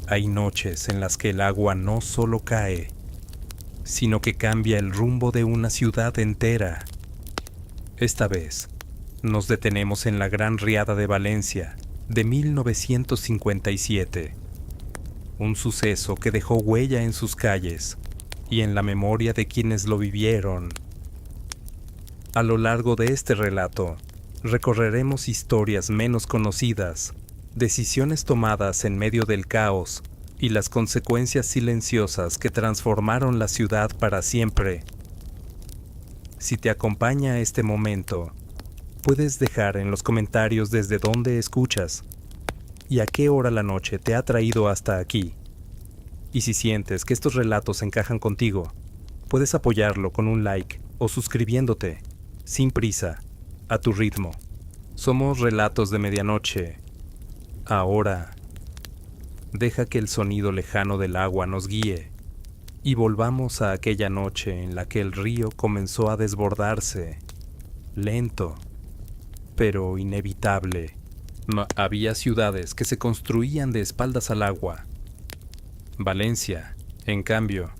Hay noches en las que el agua no solo cae, sino que cambia el rumbo de una ciudad entera. Esta vez, nos detenemos en la Gran Riada de Valencia de 1957, un suceso que dejó huella en sus calles y en la memoria de quienes lo vivieron. A lo largo de este relato, recorreremos historias menos conocidas, decisiones tomadas en medio del caos y las consecuencias silenciosas que transformaron la ciudad para siempre. Si te acompaña este momento, puedes dejar en los comentarios desde dónde escuchas y a qué hora la noche te ha traído hasta aquí. Y si sientes que estos relatos encajan contigo, puedes apoyarlo con un like o suscribiéndote, sin prisa, a tu ritmo. Somos Relatos de Medianoche. Ahora, deja que el sonido lejano del agua nos guíe y volvamos a aquella noche en la que el río comenzó a desbordarse, lento, pero inevitable. Había ciudades que se construían de espaldas al agua. Valencia, en cambio,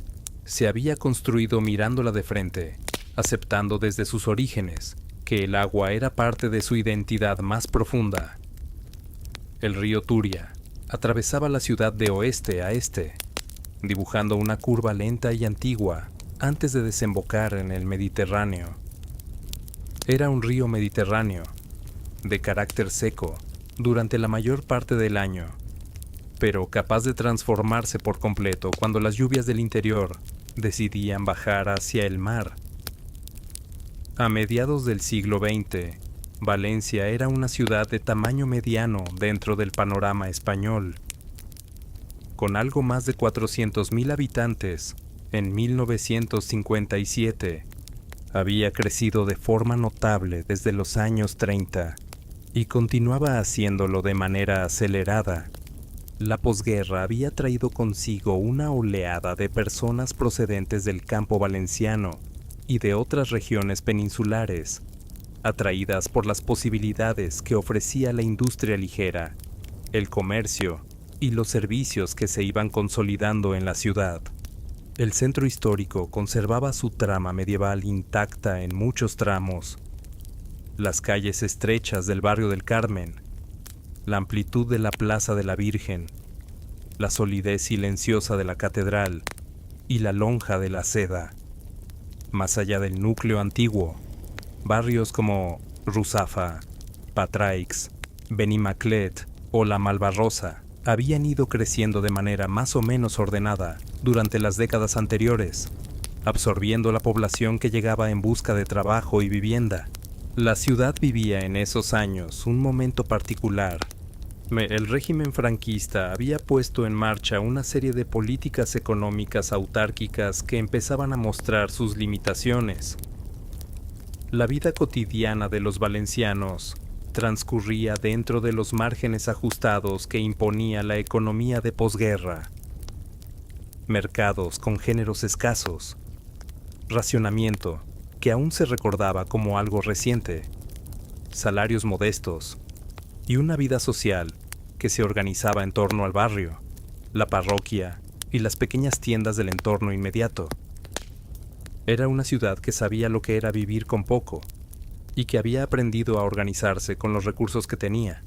se había construido mirándola de frente, aceptando desde sus orígenes que el agua era parte de su identidad más profunda. El río Turia atravesaba la ciudad de oeste a este, dibujando una curva lenta y antigua antes de desembocar en el Mediterráneo. Era un río mediterráneo, de carácter seco durante la mayor parte del año, pero capaz de transformarse por completo cuando las lluvias del interior decidían bajar hacia el mar. A mediados del siglo XX, Valencia era una ciudad de tamaño mediano dentro del panorama español. Con algo más de 400,000 habitantes, en 1957, había crecido de forma notable desde los años 30 y continuaba haciéndolo de manera acelerada. La posguerra había traído consigo una oleada de personas procedentes del campo valenciano y de otras regiones peninsulares, atraídas por las posibilidades que ofrecía la industria ligera, el comercio y los servicios que se iban consolidando en la ciudad. El centro histórico conservaba su trama medieval intacta en muchos tramos. Las calles estrechas del barrio del Carmen, la amplitud de la Plaza de la Virgen, la solidez silenciosa de la catedral y la lonja de la Seda. Más allá del núcleo antiguo, barrios como Ruzafa, Patraix, Benimaclet o La Malvarrosa habían ido creciendo de manera más o menos ordenada durante las décadas anteriores, absorbiendo la población que llegaba en busca de trabajo y vivienda. La ciudad vivía en esos años un momento particular. El régimen franquista había puesto en marcha una serie de políticas económicas autárquicas que empezaban a mostrar sus limitaciones. La vida cotidiana de los valencianos transcurría dentro de los márgenes ajustados que imponía la economía de posguerra. Mercados con géneros escasos, racionamiento que aún se recordaba como algo reciente, salarios modestos y una vida social que se organizaba en torno al barrio, la parroquia y las pequeñas tiendas del entorno inmediato. Era una ciudad que sabía lo que era vivir con poco y que había aprendido a organizarse con los recursos que tenía.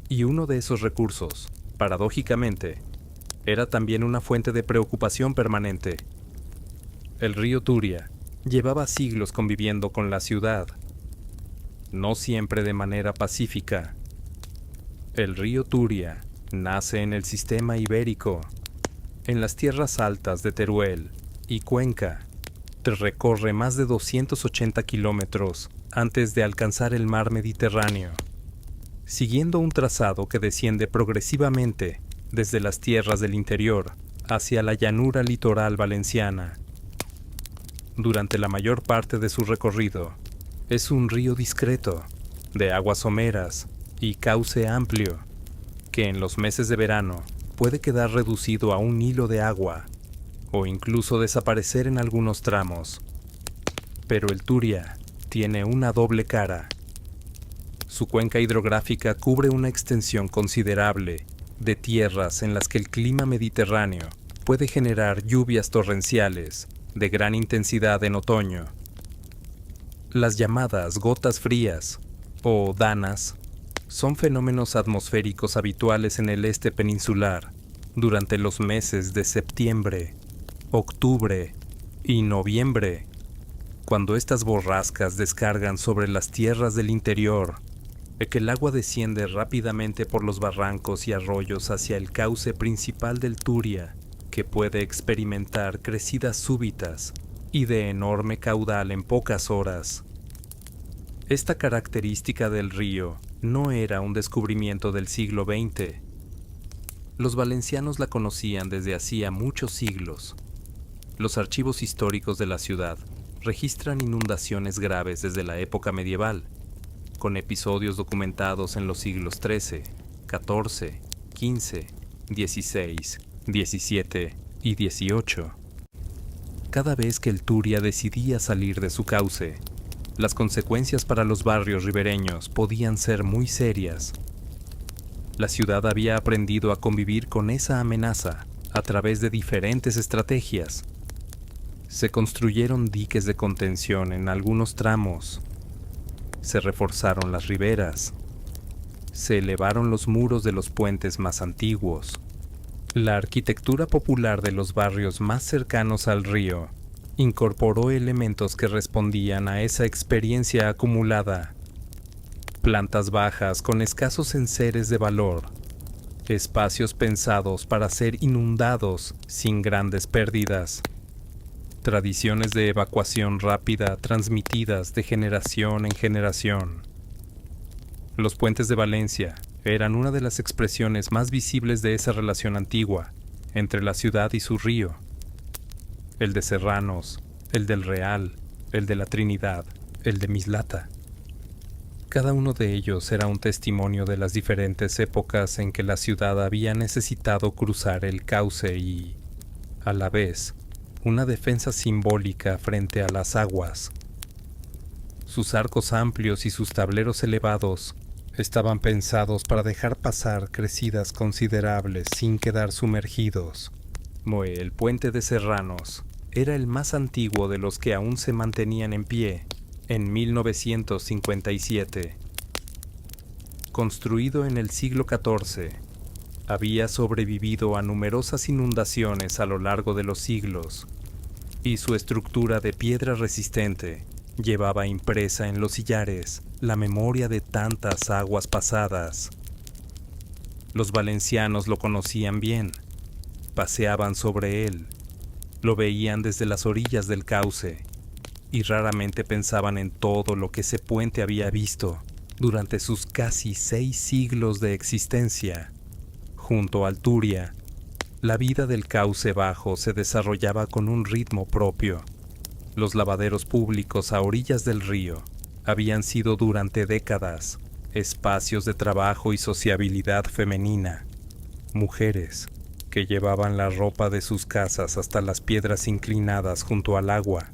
Y uno de esos recursos, paradójicamente, era también una fuente de preocupación permanente. El río Turia llevaba siglos conviviendo con la ciudad, no siempre de manera pacífica. El río Turia nace en el sistema ibérico, en las tierras altas de Teruel y Cuenca. Recorre más de 280 kilómetros antes de alcanzar el mar Mediterráneo, siguiendo un trazado que desciende progresivamente desde las tierras del interior hacia la llanura litoral valenciana. Durante la mayor parte de su recorrido, es un río discreto, de aguas someras y cauce amplio, que en los meses de verano puede quedar reducido a un hilo de agua o incluso desaparecer en algunos tramos. Pero el Turia tiene una doble cara. Su cuenca hidrográfica cubre una extensión considerable de tierras en las que el clima mediterráneo puede generar lluvias torrenciales de gran intensidad en otoño. Las llamadas gotas frías, o danas, son fenómenos atmosféricos habituales en el este peninsular durante los meses de septiembre, octubre y noviembre, cuando estas borrascas descargan sobre las tierras del interior, que el agua desciende rápidamente por los barrancos y arroyos hacia el cauce principal del Turia, que puede experimentar crecidas súbitas y de enorme caudal en pocas horas. Esta característica del río no era un descubrimiento del siglo XX. Los valencianos la conocían desde hacía muchos siglos. Los archivos históricos de la ciudad registran inundaciones graves desde la época medieval, con episodios documentados en los siglos XIII, XIV, XV, XVI, XVII y XVIII. Cada vez que el Turia decidía salir de su cauce, las consecuencias para los barrios ribereños podían ser muy serias. La ciudad había aprendido a convivir con esa amenaza a través de diferentes estrategias. Se construyeron diques de contención en algunos tramos. Se reforzaron las riberas. Se elevaron los muros de los puentes más antiguos. La arquitectura popular de los barrios más cercanos al río incorporó elementos que respondían a esa experiencia acumulada. Plantas bajas con escasos enseres de valor. Espacios pensados para ser inundados sin grandes pérdidas. Tradiciones de evacuación rápida transmitidas de generación en generación. Los puentes de Valencia eran una de las expresiones más visibles de esa relación antigua entre la ciudad y su río. El de Serranos, el del Real, el de la Trinidad, el de Mislata. Cada uno de ellos era un testimonio de las diferentes épocas en que la ciudad había necesitado cruzar el cauce y, a la vez, una defensa simbólica frente a las aguas. Sus arcos amplios y sus tableros elevados estaban pensados para dejar pasar crecidas considerables sin quedar sumergidos. El puente de Serranos era el más antiguo de los que aún se mantenían en pie en 1957. Construido en el siglo XIV, había sobrevivido a numerosas inundaciones a lo largo de los siglos, y su estructura de piedra resistente llevaba impresa en los sillares la memoria de tantas aguas pasadas. Los valencianos lo conocían bien, paseaban sobre él, lo veían desde las orillas del cauce, y raramente pensaban en todo lo que ese puente había visto durante sus casi 6 siglos de existencia. Junto al Turia, la vida del cauce bajo se desarrollaba con un ritmo propio. Los lavaderos públicos a orillas del río habían sido durante décadas espacios de trabajo y sociabilidad femenina. Mujeres que llevaban la ropa de sus casas hasta las piedras inclinadas junto al agua,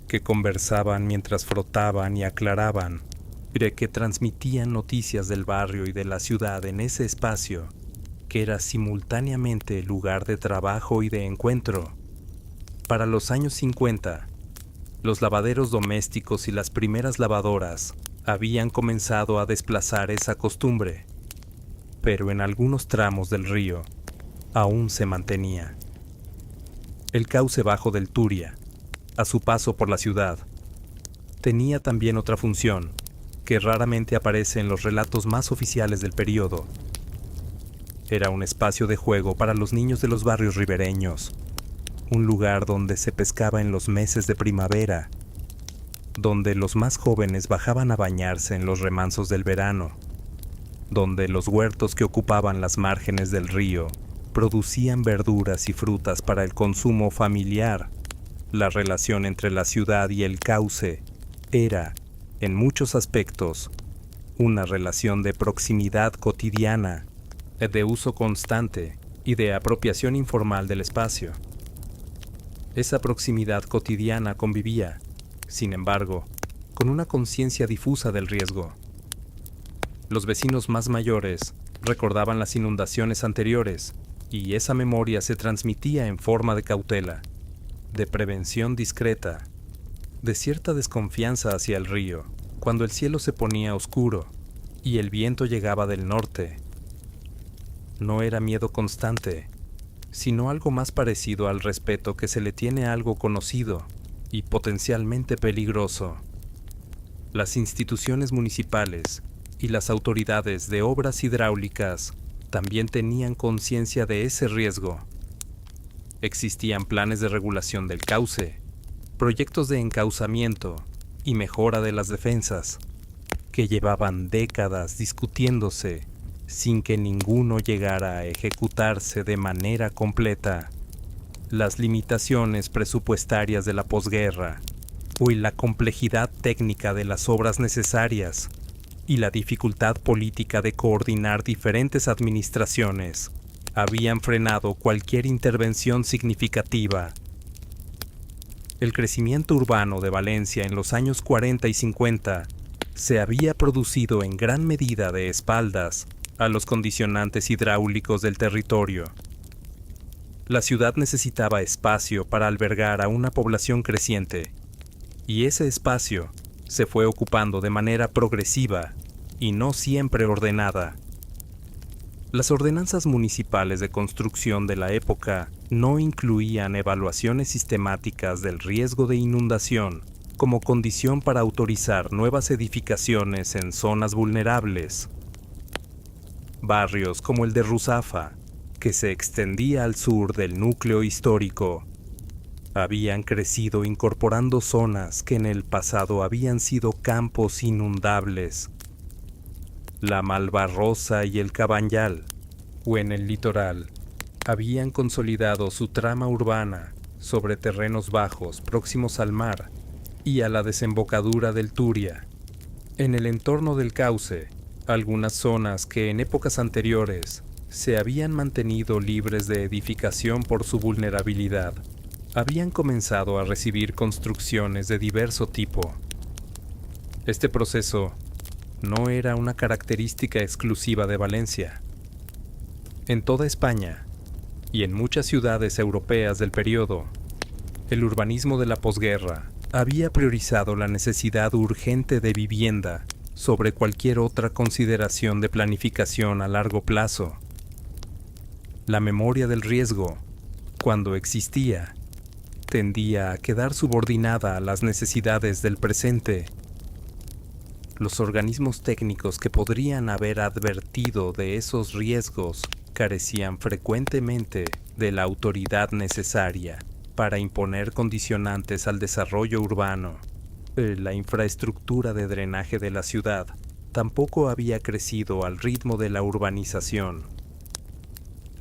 que conversaban mientras frotaban y aclaraban, que transmitían noticias del barrio y de la ciudad en ese espacio, que era simultáneamente lugar de trabajo y de encuentro. Para los años 50, los lavaderos domésticos y las primeras lavadoras habían comenzado a desplazar esa costumbre, pero en algunos tramos del río aún se mantenía. El cauce bajo del Turia, a su paso por la ciudad, tenía también otra función, que raramente aparece en los relatos más oficiales del periodo. Era un espacio de juego para los niños de los barrios ribereños, un lugar donde se pescaba en los meses de primavera, donde los más jóvenes bajaban a bañarse en los remansos del verano, donde los huertos que ocupaban las márgenes del río producían verduras y frutas para el consumo familiar. La relación entre la ciudad y el cauce era, en muchos aspectos, una relación de proximidad cotidiana, de uso constante y de apropiación informal del espacio. Esa proximidad cotidiana convivía, sin embargo, con una conciencia difusa del riesgo. Los vecinos más mayores Recordaban las inundaciones anteriores, y esa memoria se transmitía en forma de cautela, de prevención discreta, de cierta desconfianza hacia el río, cuando el cielo se ponía oscuro y el viento llegaba del norte. No era miedo constante, sino algo más parecido al respeto que se le tiene a algo conocido y potencialmente peligroso. Las instituciones municipales y las autoridades de obras hidráulicas también tenían conciencia de ese riesgo. Existían planes de regulación del cauce, proyectos de encauzamiento y mejora de las defensas, que llevaban décadas discutiéndose sin que ninguno llegara a ejecutarse de manera completa. Las limitaciones presupuestarias de la posguerra, y la complejidad técnica de las obras necesarias, y la dificultad política de coordinar diferentes administraciones, habían frenado cualquier intervención significativa. El crecimiento urbano de Valencia en los años 40 y 50 se había producido en gran medida de espaldas a los condicionantes hidráulicos del territorio. La ciudad necesitaba espacio para albergar a una población creciente, y ese espacio se fue ocupando de manera progresiva y no siempre ordenada. Las ordenanzas municipales de construcción de la época no incluían evaluaciones sistemáticas del riesgo de inundación como condición para autorizar nuevas edificaciones en zonas vulnerables. Barrios como el de Ruzafa, que se extendía al sur del núcleo histórico, habían crecido incorporando zonas que en el pasado habían sido campos inundables. La Malvarrosa y el Cabanyal, o en el litoral, habían consolidado su trama urbana sobre terrenos bajos próximos al mar y a la desembocadura del Turia. En el entorno del cauce, algunas zonas que en épocas anteriores se habían mantenido libres de edificación por su vulnerabilidad, habían comenzado a recibir construcciones de diverso tipo. Este proceso no era una característica exclusiva de Valencia. En toda España, y en muchas ciudades europeas del periodo, el urbanismo de la posguerra había priorizado la necesidad urgente de vivienda sobre cualquier otra consideración de planificación a largo plazo. La memoria del riesgo, cuando existía, tendía a quedar subordinada a las necesidades del presente. Los organismos técnicos que podrían haber advertido de esos riesgos carecían frecuentemente de la autoridad necesaria para imponer condicionantes al desarrollo urbano. La infraestructura de drenaje de la ciudad tampoco había crecido al ritmo de la urbanización.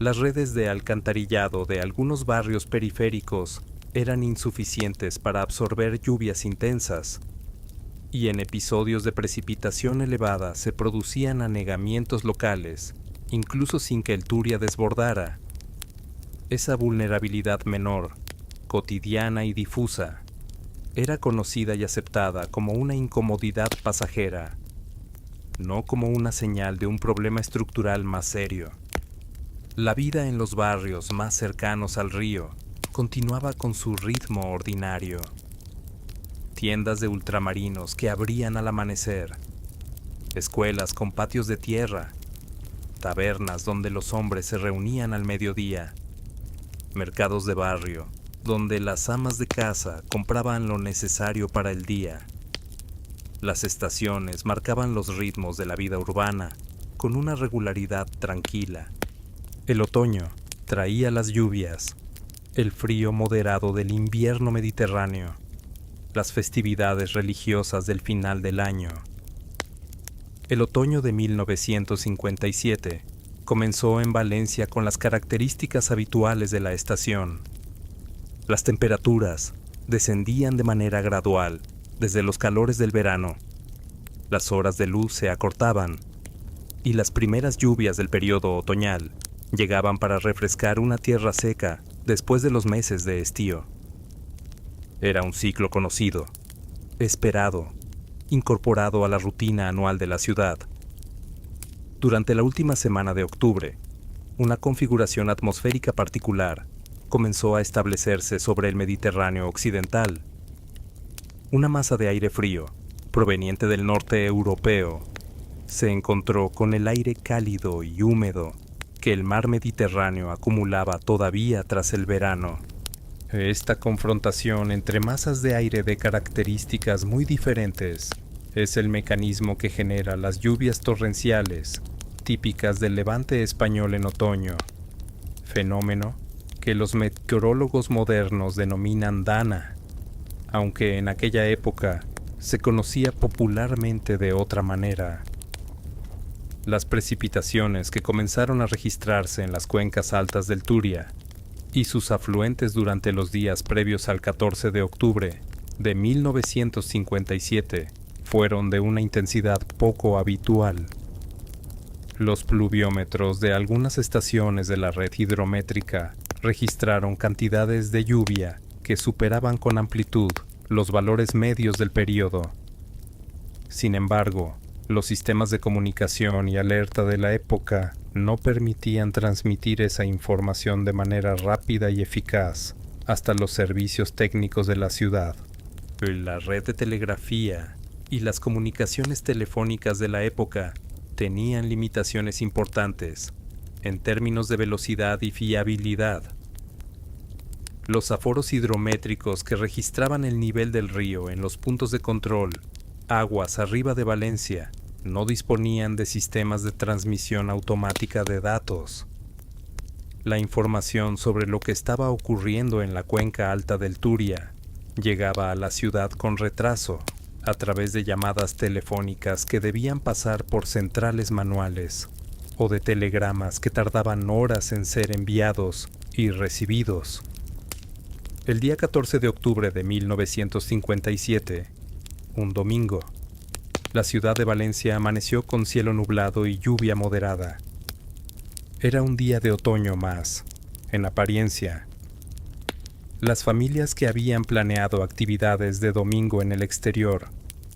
Las redes de alcantarillado de algunos barrios periféricos eran insuficientes para absorber lluvias intensas, y en episodios de precipitación elevada se producían anegamientos locales, incluso sin que el Turia desbordara. Esa vulnerabilidad menor, cotidiana y difusa, era conocida y aceptada como una incomodidad pasajera, no como una señal de un problema estructural más serio. La vida en los barrios más cercanos al río continuaba con su ritmo ordinario. Tiendas de ultramarinos que abrían al amanecer, escuelas con patios de tierra, tabernas donde los hombres se reunían al mediodía, mercados de barrio donde las amas de casa compraban lo necesario para el día. Las estaciones marcaban los ritmos de la vida urbana con una regularidad tranquila. El otoño traía las lluvias, el frío moderado del invierno mediterráneo, las festividades religiosas del final del año. El otoño de 1957 comenzó en Valencia con las características habituales de la estación. Las temperaturas descendían de manera gradual desde los calores del verano. Las horas de luz se acortaban y las primeras lluvias del periodo otoñal llegaban para refrescar una tierra seca después de los meses de estío. Era un ciclo conocido, esperado, incorporado a la rutina anual de la ciudad. Durante la última semana de octubre, una configuración atmosférica particular comenzó a establecerse sobre el Mediterráneo occidental. Una masa de aire frío, proveniente del norte europeo, se encontró con el aire cálido y húmedo que el mar Mediterráneo acumulaba todavía tras el verano. Esta confrontación entre masas de aire de características muy diferentes es el mecanismo que genera las lluvias torrenciales típicas del levante español en otoño, fenómeno que los meteorólogos modernos denominan dana, aunque en aquella época se conocía popularmente de otra manera. Las precipitaciones que comenzaron a registrarse en las cuencas altas del Turia y sus afluentes durante los días previos al 14 de octubre de 1957 fueron de una intensidad poco habitual. Los pluviómetros de algunas estaciones de la red hidrométrica registraron cantidades de lluvia que superaban con amplitud los valores medios del período. Sin embargo, los sistemas de comunicación y alerta de la época no permitían transmitir esa información de manera rápida y eficaz hasta los servicios técnicos de la ciudad. La red de telegrafía y las comunicaciones telefónicas de la época tenían limitaciones importantes en términos de velocidad y fiabilidad. Los aforos hidrométricos que registraban el nivel del río en los puntos de control, aguas arriba de Valencia, no disponían de sistemas de transmisión automática de datos. La información sobre lo que estaba ocurriendo en la cuenca alta del Turia llegaba a la ciudad con retraso, a través de llamadas telefónicas que debían pasar por centrales manuales, o de telegramas que tardaban horas en ser enviados y recibidos. El día 14 de octubre de 1957, un domingo, la ciudad de Valencia amaneció con cielo nublado y lluvia moderada. Era un día de otoño más, en apariencia. Las familias que habían planeado actividades de domingo en el exterior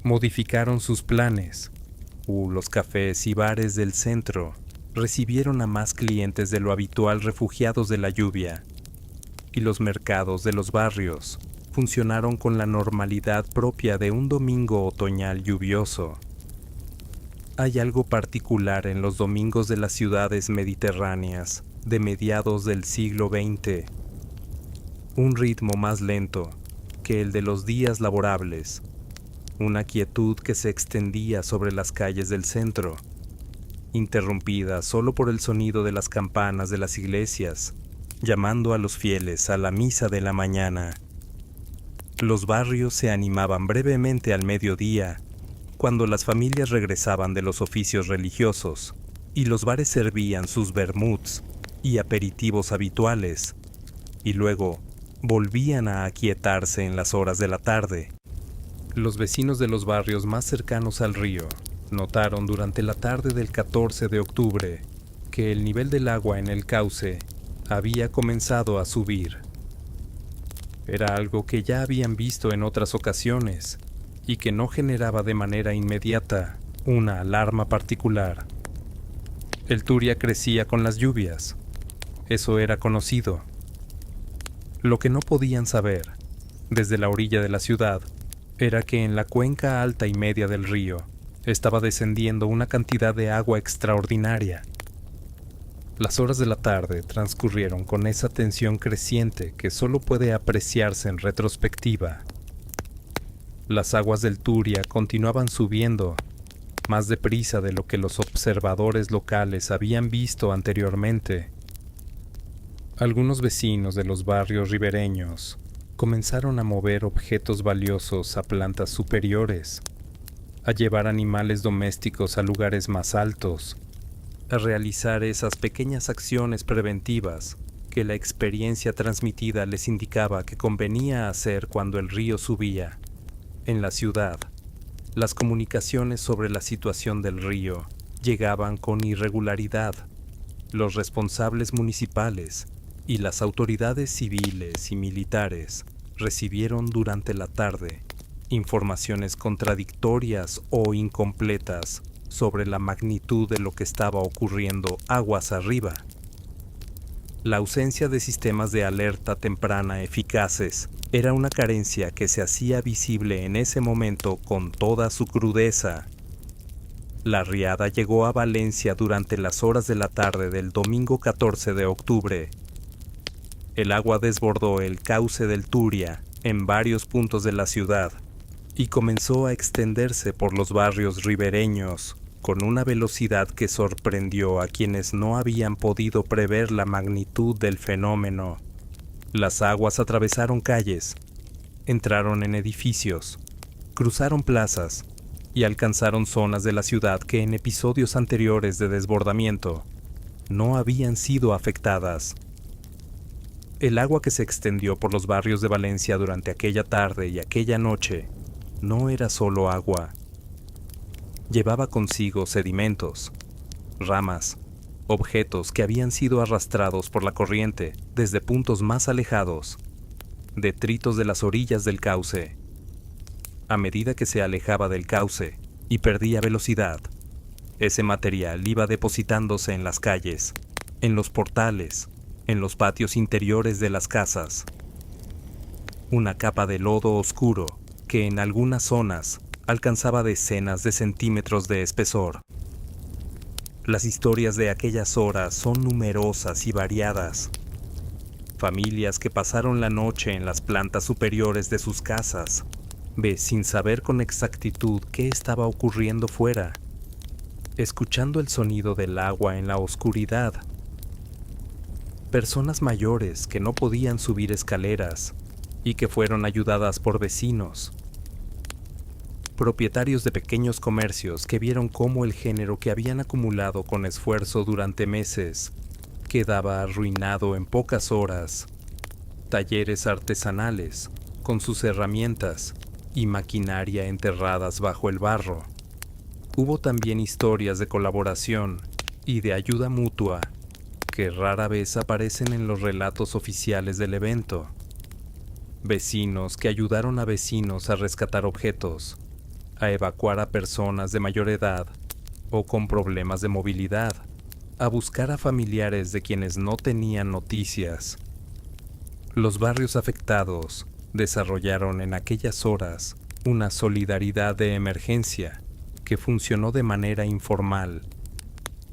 modificaron sus planes. Los cafés y bares del centro recibieron a más clientes de lo habitual refugiados de la lluvia, y los mercados de los barrios funcionaron con la normalidad propia de un domingo otoñal lluvioso. Hay algo particular en los domingos de las ciudades mediterráneas de mediados del siglo XX, un ritmo más lento que el de los días laborables, una quietud que se extendía sobre las calles del centro, interrumpida solo por el sonido de las campanas de las iglesias, llamando a los fieles a la misa de la mañana. Los barrios se animaban brevemente al mediodía, cuando las familias regresaban de los oficios religiosos, y los bares servían sus vermuts y aperitivos habituales, y luego volvían a aquietarse en las horas de la tarde. Los vecinos de los barrios más cercanos al río notaron durante la tarde del 14 de octubre que el nivel del agua en el cauce había comenzado a subir. Era algo que ya habían visto en otras ocasiones y que no generaba de manera inmediata una alarma particular. El Turia crecía con las lluvias. Eso era conocido. Lo que no podían saber, desde la orilla de la ciudad, era que en la cuenca alta y media del río estaba descendiendo una cantidad de agua extraordinaria. Las horas de la tarde transcurrieron con esa tensión creciente que solo puede apreciarse en retrospectiva. Las aguas del Turia continuaban subiendo, más deprisa de lo que los observadores locales habían visto anteriormente. Algunos vecinos de los barrios ribereños comenzaron a mover objetos valiosos a plantas superiores, a llevar animales domésticos a lugares más altos, a realizar esas pequeñas acciones preventivas que la experiencia transmitida les indicaba que convenía hacer cuando el río subía. En la ciudad, las comunicaciones sobre la situación del río llegaban con irregularidad. Los responsables municipales y las autoridades civiles y militares recibieron durante la tarde informaciones contradictorias o incompletas sobre la magnitud de lo que estaba ocurriendo aguas arriba. La ausencia de sistemas de alerta temprana eficaces era una carencia que se hacía visible en ese momento con toda su crudeza. La riada llegó a Valencia durante las horas de la tarde del domingo 14 de octubre. El agua desbordó el cauce del Turia en varios puntos de la ciudad y comenzó a extenderse por los barrios ribereños con una velocidad que sorprendió a quienes no habían podido prever la magnitud del fenómeno. Las aguas atravesaron calles, entraron en edificios, cruzaron plazas y alcanzaron zonas de la ciudad que en episodios anteriores de desbordamiento no habían sido afectadas. El agua que se extendió por los barrios de Valencia durante aquella tarde y aquella noche no era solo agua. Llevaba consigo sedimentos, ramas, objetos que habían sido arrastrados por la corriente desde puntos más alejados, detritos de las orillas del cauce. A medida que se alejaba del cauce y perdía velocidad, ese material iba depositándose en las calles, en los portales, en los patios interiores de las casas. Una capa de lodo oscuro que en algunas zonas alcanzaba decenas de centímetros de espesor. Las historias de aquellas horas son numerosas y variadas. Familias que pasaron la noche en las plantas superiores de sus casas, sin saber con exactitud qué estaba ocurriendo fuera, escuchando el sonido del agua en la oscuridad. Personas mayores que no podían subir escaleras y que fueron ayudadas por vecinos. Propietarios de pequeños comercios que vieron cómo el género que habían acumulado con esfuerzo durante meses quedaba arruinado en pocas horas. Talleres artesanales, con sus herramientas y maquinaria enterradas bajo el barro. Hubo también historias de colaboración y de ayuda mutua que rara vez aparecen en los relatos oficiales del evento. Vecinos que ayudaron a vecinos a rescatar objetos, a evacuar a personas de mayor edad o con problemas de movilidad, a buscar a familiares de quienes no tenían noticias. Los barrios afectados desarrollaron en aquellas horas una solidaridad de emergencia que funcionó de manera informal,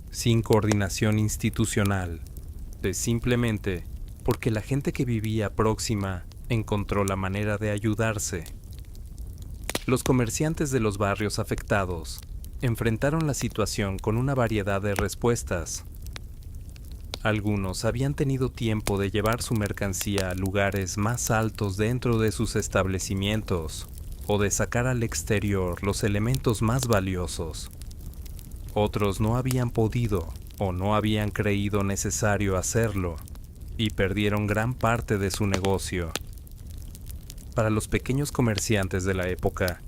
sin coordinación institucional, simplemente porque la gente que vivía próxima encontró la manera de ayudarse. Los comerciantes de los barrios afectados enfrentaron la situación con una variedad de respuestas. Algunos habían tenido tiempo de llevar su mercancía a lugares más altos dentro de sus establecimientos o de sacar al exterior los elementos más valiosos. Otros no habían podido o no habían creído necesario hacerlo y perdieron gran parte de su negocio. Para los pequeños comerciantes de la época,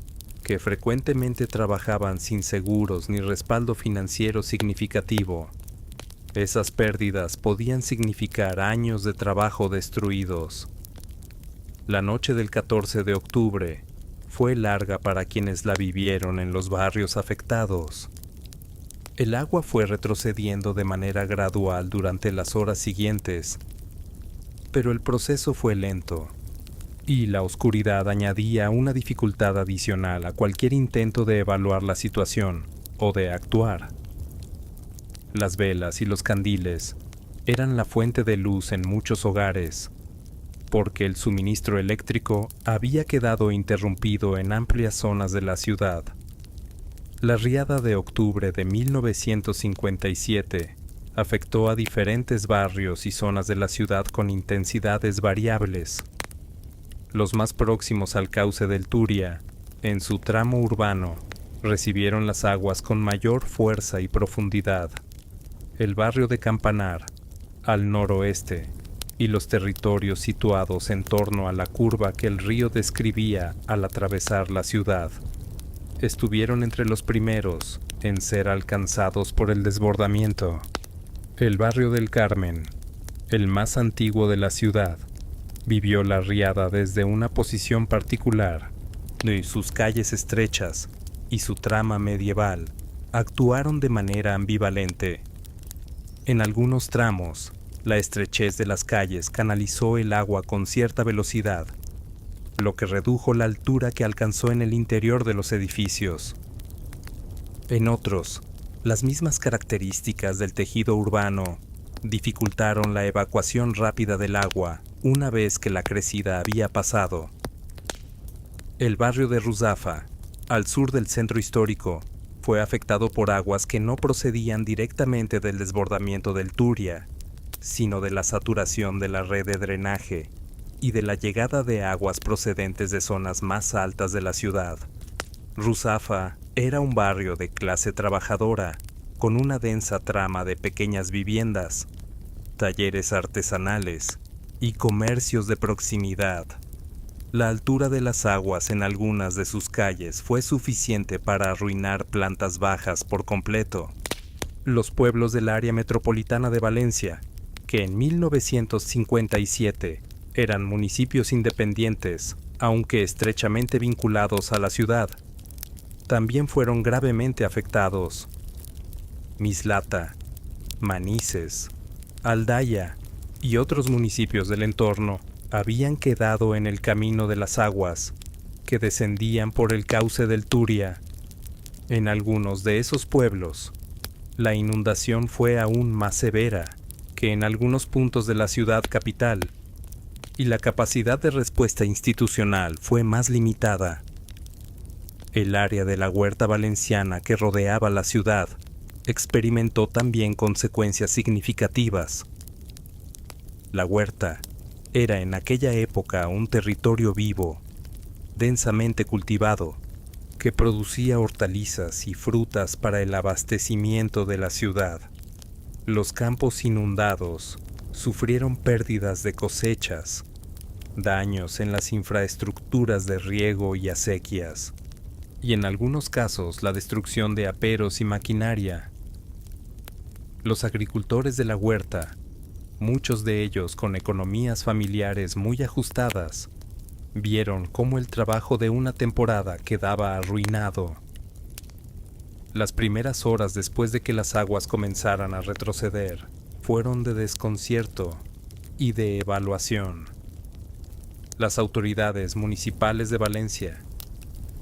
que frecuentemente trabajaban sin seguros ni respaldo financiero significativo, esas pérdidas podían significar años de trabajo destruidos. La noche del 14 de octubre fue larga para quienes la vivieron en los barrios afectados. El agua fue retrocediendo de manera gradual durante las horas siguientes, pero el proceso fue lento. Y la oscuridad añadía una dificultad adicional a cualquier intento de evaluar la situación o de actuar. Las velas y los candiles eran la fuente de luz en muchos hogares, porque el suministro eléctrico había quedado interrumpido en amplias zonas de la ciudad. La riada de octubre de 1957 afectó a diferentes barrios y zonas de la ciudad con intensidades variables. Los más próximos al cauce del Turia, en su tramo urbano, recibieron las aguas con mayor fuerza y profundidad. El barrio de Campanar, al noroeste, y los territorios situados en torno a la curva que el río describía al atravesar la ciudad, estuvieron entre los primeros en ser alcanzados por el desbordamiento. El barrio del Carmen, el más antiguo de la ciudad, vivió la riada desde una posición particular, y sus calles estrechas y su trama medieval actuaron de manera ambivalente. En algunos tramos, la estrechez de las calles canalizó el agua con cierta velocidad, lo que redujo la altura que alcanzó en el interior de los edificios. En otros, las mismas características del tejido urbano dificultaron la evacuación rápida del agua una vez que la crecida había pasado. El barrio de Ruzafa, al sur del centro histórico, fue afectado por aguas que no procedían directamente del desbordamiento del Turia, sino de la saturación de la red de drenaje y de la llegada de aguas procedentes de zonas más altas de la ciudad. Ruzafa era un barrio de clase trabajadora, con una densa trama de pequeñas viviendas, talleres artesanales y comercios de proximidad. La altura de las aguas en algunas de sus calles fue suficiente para arruinar plantas bajas por completo. Los pueblos del área metropolitana de Valencia, que en 1957 eran municipios independientes, aunque estrechamente vinculados a la ciudad, también fueron gravemente afectados. Mislata, Manises, Aldaya y otros municipios del entorno habían quedado en el camino de las aguas que descendían por el cauce del Turia. En algunos de esos pueblos, la inundación fue aún más severa que en algunos puntos de la ciudad capital, y la capacidad de respuesta institucional fue más limitada. El área de la huerta valenciana que rodeaba la ciudad experimentó también consecuencias significativas. La huerta era en aquella época un territorio vivo, densamente cultivado, que producía hortalizas y frutas para el abastecimiento de la ciudad. Los campos inundados sufrieron pérdidas de cosechas, daños en las infraestructuras de riego y acequias, y en algunos casos la destrucción de aperos y maquinaria. Los agricultores de la huerta, muchos de ellos con economías familiares muy ajustadas, vieron cómo el trabajo de una temporada quedaba arruinado. Las primeras horas después de que las aguas comenzaran a retroceder fueron de desconcierto y de evaluación. Las autoridades municipales de Valencia,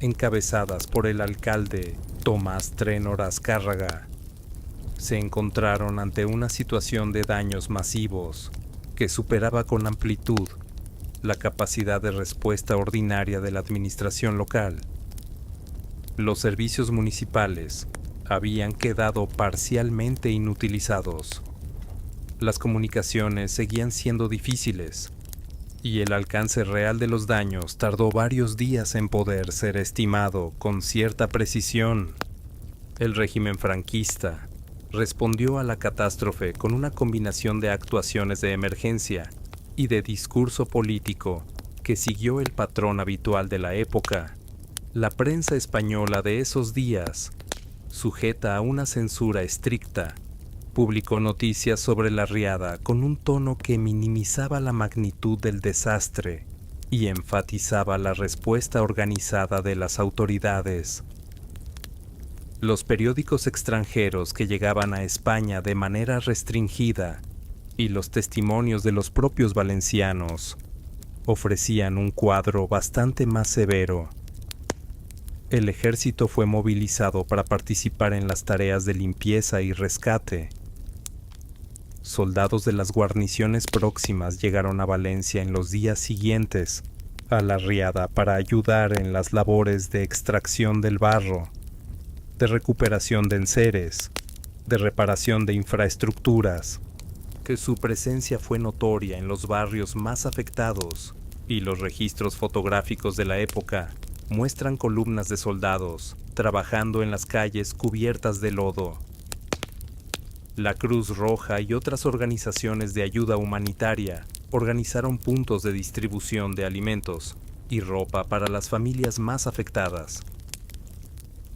encabezadas por el alcalde Tomás Trenor Azcárraga, se encontraron ante una situación de daños masivos que superaba con amplitud la capacidad de respuesta ordinaria de la administración local. Los servicios municipales habían quedado parcialmente inutilizados. Las comunicaciones seguían siendo difíciles y el alcance real de los daños tardó varios días en poder ser estimado con cierta precisión. El régimen franquista respondió a la catástrofe con una combinación de actuaciones de emergencia y de discurso político que siguió el patrón habitual de la época. La prensa española de esos días, sujeta a una censura estricta, publicó noticias sobre la riada con un tono que minimizaba la magnitud del desastre y enfatizaba la respuesta organizada de las autoridades. Los periódicos extranjeros que llegaban a España de manera restringida y los testimonios de los propios valencianos ofrecían un cuadro bastante más severo. El ejército fue movilizado para participar en las tareas de limpieza y rescate. Soldados de las guarniciones próximas llegaron a Valencia en los días siguientes a la riada para ayudar en las labores de extracción del barro, de recuperación de enseres, de reparación de infraestructuras, que su presencia fue notoria en los barrios más afectados, y los registros fotográficos de la época muestran columnas de soldados trabajando en las calles cubiertas de lodo. La Cruz Roja y otras organizaciones de ayuda humanitaria organizaron puntos de distribución de alimentos y ropa para las familias más afectadas.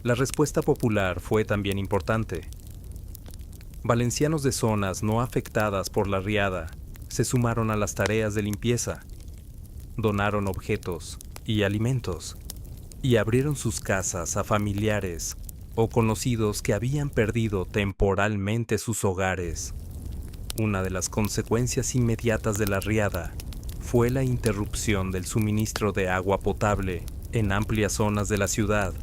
La respuesta popular fue también importante. Valencianos de zonas no afectadas por la riada se sumaron a las tareas de limpieza, donaron objetos y alimentos, y abrieron sus casas a familiares o conocidos que habían perdido temporalmente sus hogares. Una de las consecuencias inmediatas de la riada fue la interrupción del suministro de agua potable en amplias zonas de la ciudad.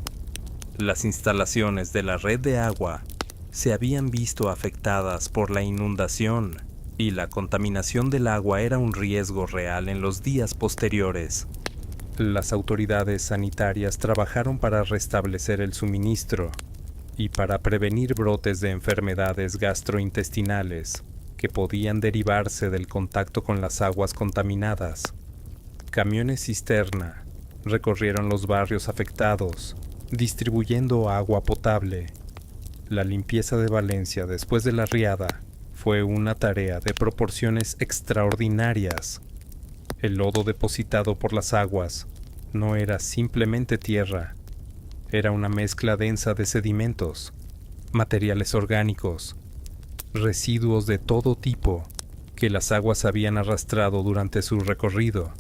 Las instalaciones de la red de agua se habían visto afectadas por la inundación y la contaminación del agua era un riesgo real en los días posteriores. Las autoridades sanitarias trabajaron para restablecer el suministro y para prevenir brotes de enfermedades gastrointestinales que podían derivarse del contacto con las aguas contaminadas. Camiones cisterna recorrieron los barrios afectados, distribuyendo agua potable. La limpieza de Valencia después de la riada fue una tarea de proporciones extraordinarias. El lodo depositado por las aguas no era simplemente tierra, era una mezcla densa de sedimentos, materiales orgánicos, residuos de todo tipo que las aguas habían arrastrado durante su recorrido.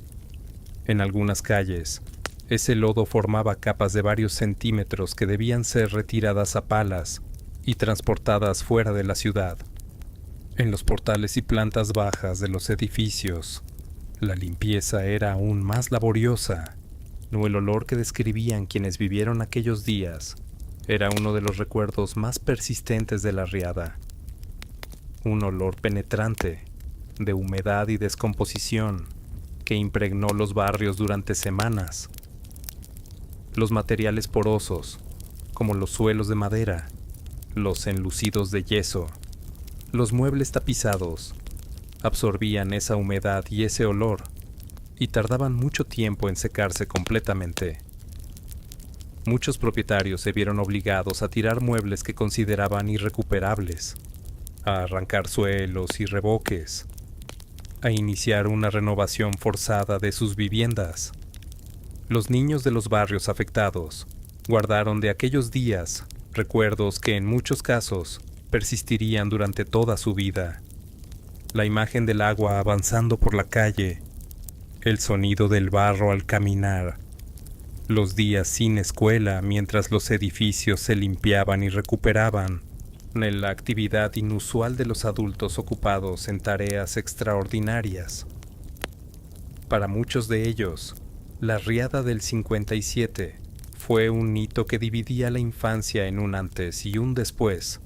En algunas calles, ese lodo formaba capas de varios centímetros que debían ser retiradas a palas y transportadas fuera de la ciudad. En los portales y plantas bajas de los edificios, la limpieza era aún más laboriosa. No, el olor que describían quienes vivieron aquellos días era uno de los recuerdos más persistentes de la riada. Un olor penetrante, de humedad y descomposición, que impregnó los barrios durante semanas. Los materiales porosos, como los suelos de madera, los enlucidos de yeso, los muebles tapizados, absorbían esa humedad y ese olor, y tardaban mucho tiempo en secarse completamente. Muchos propietarios se vieron obligados a tirar muebles que consideraban irrecuperables, a arrancar suelos y revoques, a iniciar una renovación forzada de sus viviendas. Los niños de los barrios afectados guardaron de aquellos días recuerdos que en muchos casos persistirían durante toda su vida. La imagen del agua avanzando por la calle, el sonido del barro al caminar, los días sin escuela mientras los edificios se limpiaban y recuperaban, la actividad inusual de los adultos ocupados en tareas extraordinarias. Para muchos de ellos, la riada del 57 fue un hito que dividía la infancia en un antes y un después.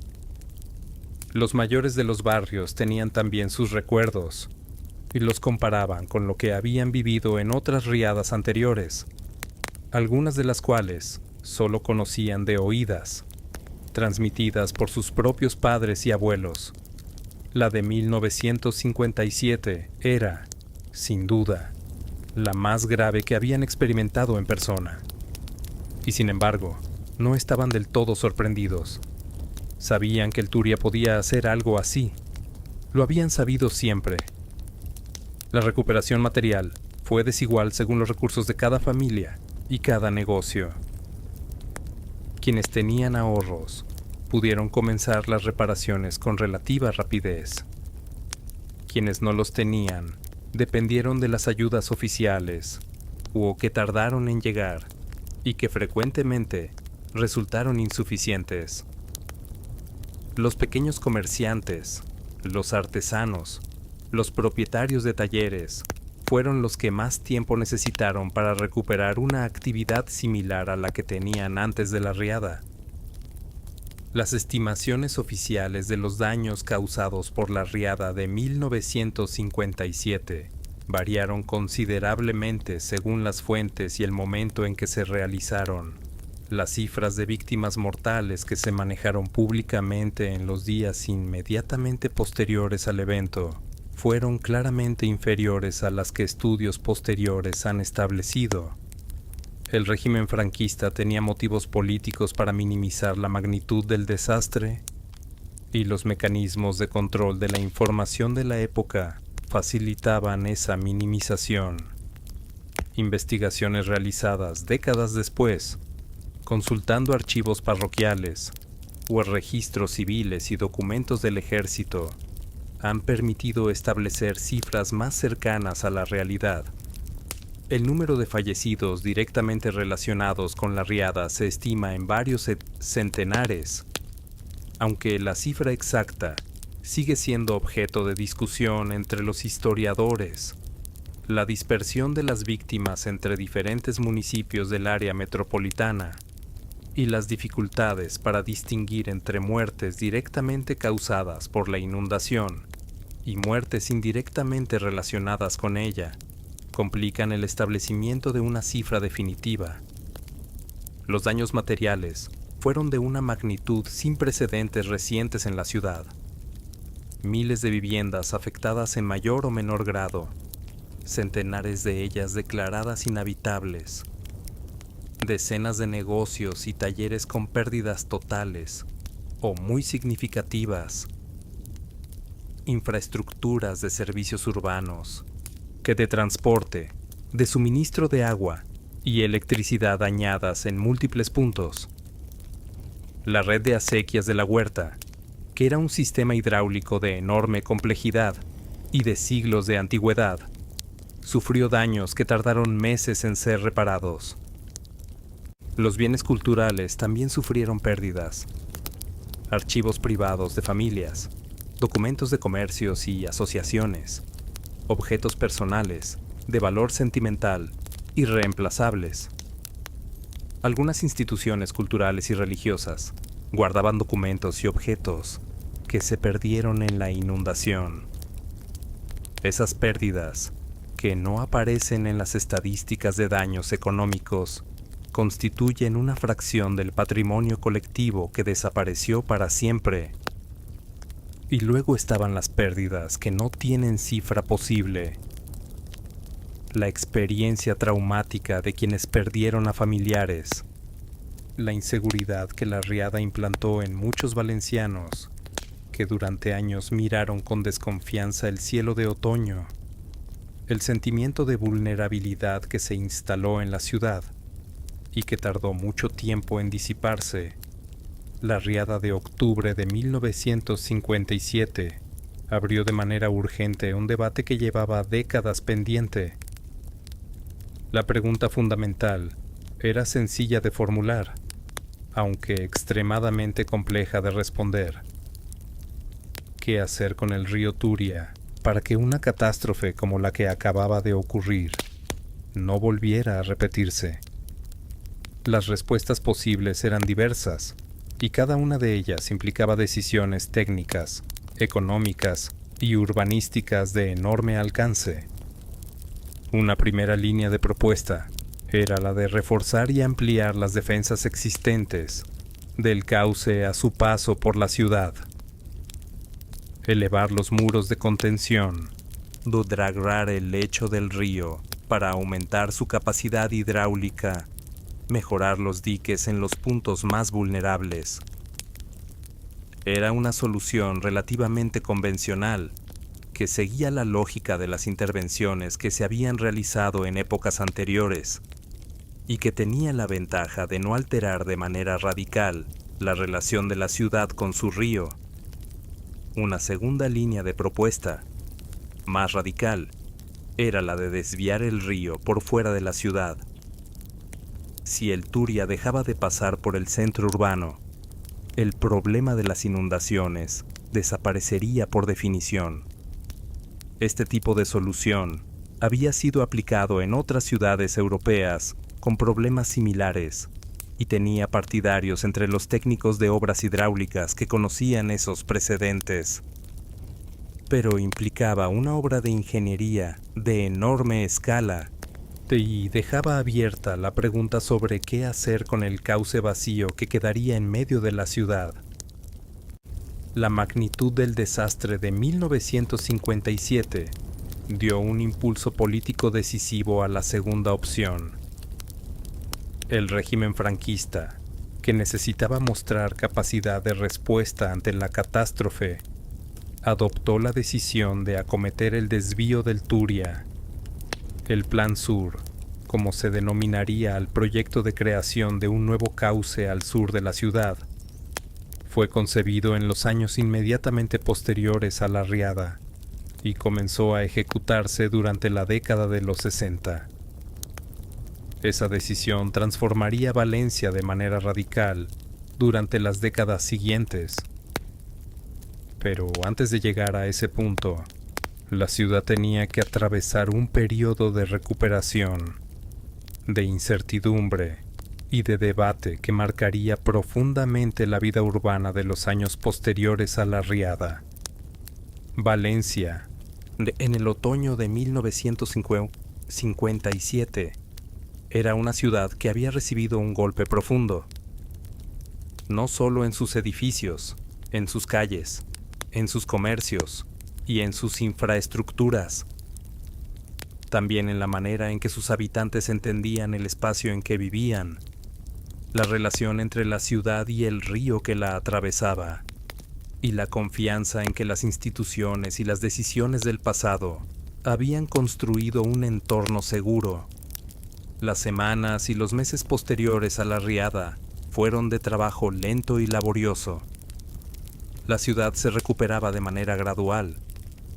Los mayores de los barrios tenían también sus recuerdos y los comparaban con lo que habían vivido en otras riadas anteriores, algunas de las cuales solo conocían de oídas, transmitidas por sus propios padres y abuelos. La de 1957 era, sin duda, la más grave que habían experimentado en persona. Y sin embargo, no estaban del todo sorprendidos. Sabían que el Turia podía hacer algo así. Lo habían sabido siempre. La recuperación material fue desigual según los recursos de cada familia y cada negocio. Quienes tenían ahorros pudieron comenzar las reparaciones con relativa rapidez. Quienes no los tenían dependieron de las ayudas oficiales, o que tardaron en llegar y que frecuentemente resultaron insuficientes. Los pequeños comerciantes, los artesanos, los propietarios de talleres fueron los que más tiempo necesitaron para recuperar una actividad similar a la que tenían antes de la riada. Las estimaciones oficiales de los daños causados por la riada de 1957 variaron considerablemente según las fuentes y el momento en que se realizaron. Las cifras de víctimas mortales que se manejaron públicamente en los días inmediatamente posteriores al evento fueron claramente inferiores a las que estudios posteriores han establecido. El régimen franquista tenía motivos políticos para minimizar la magnitud del desastre, y los mecanismos de control de la información de la época facilitaban esa minimización. Investigaciones realizadas décadas después, consultando archivos parroquiales o registros civiles y documentos del ejército, han permitido establecer cifras más cercanas a la realidad. El número de fallecidos directamente relacionados con la riada se estima en varios centenares, aunque la cifra exacta sigue siendo objeto de discusión entre los historiadores. La dispersión de las víctimas entre diferentes municipios del área metropolitana y las dificultades para distinguir entre muertes directamente causadas por la inundación y muertes indirectamente relacionadas con ella complican el establecimiento de una cifra definitiva. Los daños materiales fueron de una magnitud sin precedentes recientes en la ciudad. Miles de viviendas afectadas en mayor o menor grado, centenares de ellas declaradas inhabitables, decenas de negocios y talleres con pérdidas totales o muy significativas, infraestructuras de servicios urbanos, que de transporte, de suministro de agua y electricidad dañadas en múltiples puntos. La red de acequias de la huerta, que era un sistema hidráulico de enorme complejidad y de siglos de antigüedad, sufrió daños que tardaron meses en ser reparados. Los bienes culturales también sufrieron pérdidas. Archivos privados de familias, documentos de comercios y asociaciones, objetos personales, de valor sentimental, irreemplazables. Algunas instituciones culturales y religiosas guardaban documentos y objetos que se perdieron en la inundación. Esas pérdidas, que no aparecen en las estadísticas de daños económicos, constituyen una fracción del patrimonio colectivo que desapareció para siempre. Y luego estaban las pérdidas que no tienen cifra posible. La experiencia traumática de quienes perdieron a familiares. La inseguridad que la riada implantó en muchos valencianos, que durante años miraron con desconfianza el cielo de otoño. El sentimiento de vulnerabilidad que se instaló en la ciudad y que tardó mucho tiempo en disiparse. La riada de octubre de 1957 abrió de manera urgente un debate que llevaba décadas pendiente. La pregunta fundamental era sencilla de formular, aunque extremadamente compleja de responder. ¿Qué hacer con el río Turia para que una catástrofe como la que acababa de ocurrir no volviera a repetirse? Las respuestas posibles eran diversas, y cada una de ellas implicaba decisiones técnicas, económicas y urbanísticas de enorme alcance. Una primera línea de propuesta era la de reforzar y ampliar las defensas existentes del cauce a su paso por la ciudad. Elevar los muros de contención, dragrar el lecho del río para aumentar su capacidad hidráulica, mejorar los diques en los puntos más vulnerables. Era una solución relativamente convencional, que seguía la lógica de las intervenciones que se habían realizado en épocas anteriores, y que tenía la ventaja de no alterar de manera radical la relación de la ciudad con su río. Una segunda línea de propuesta, más radical, era la de desviar el río por fuera de la ciudad. Si el Turia dejaba de pasar por el centro urbano, el problema de las inundaciones desaparecería por definición. Este tipo de solución había sido aplicado en otras ciudades europeas con problemas similares y tenía partidarios entre los técnicos de obras hidráulicas que conocían esos precedentes. Pero implicaba una obra de ingeniería de enorme escala y dejaba abierta la pregunta sobre qué hacer con el cauce vacío que quedaría en medio de la ciudad. La magnitud del desastre de 1957 dio un impulso político decisivo a la segunda opción. El régimen franquista, que necesitaba mostrar capacidad de respuesta ante la catástrofe, adoptó la decisión de acometer el desvío del Turia. El Plan Sur, como se denominaría al proyecto de creación de un nuevo cauce al sur de la ciudad, fue concebido en los años inmediatamente posteriores a la riada y comenzó a ejecutarse durante la década de los 60. Esa decisión transformaría Valencia de manera radical durante las décadas siguientes. Pero antes de llegar a ese punto, la ciudad tenía que atravesar un periodo de recuperación, de incertidumbre y de debate que marcaría profundamente la vida urbana de los años posteriores a la riada. Valencia, en el otoño de 1957, era una ciudad que había recibido un golpe profundo, no solo en sus edificios, en sus calles, en sus comercios y en sus infraestructuras, también en la manera en que sus habitantes entendían el espacio en que vivían, la relación entre la ciudad y el río que la atravesaba, y la confianza en que las instituciones y las decisiones del pasado habían construido un entorno seguro. Las semanas y los meses posteriores a la riada fueron de trabajo lento y laborioso. La ciudad se recuperaba de manera gradual,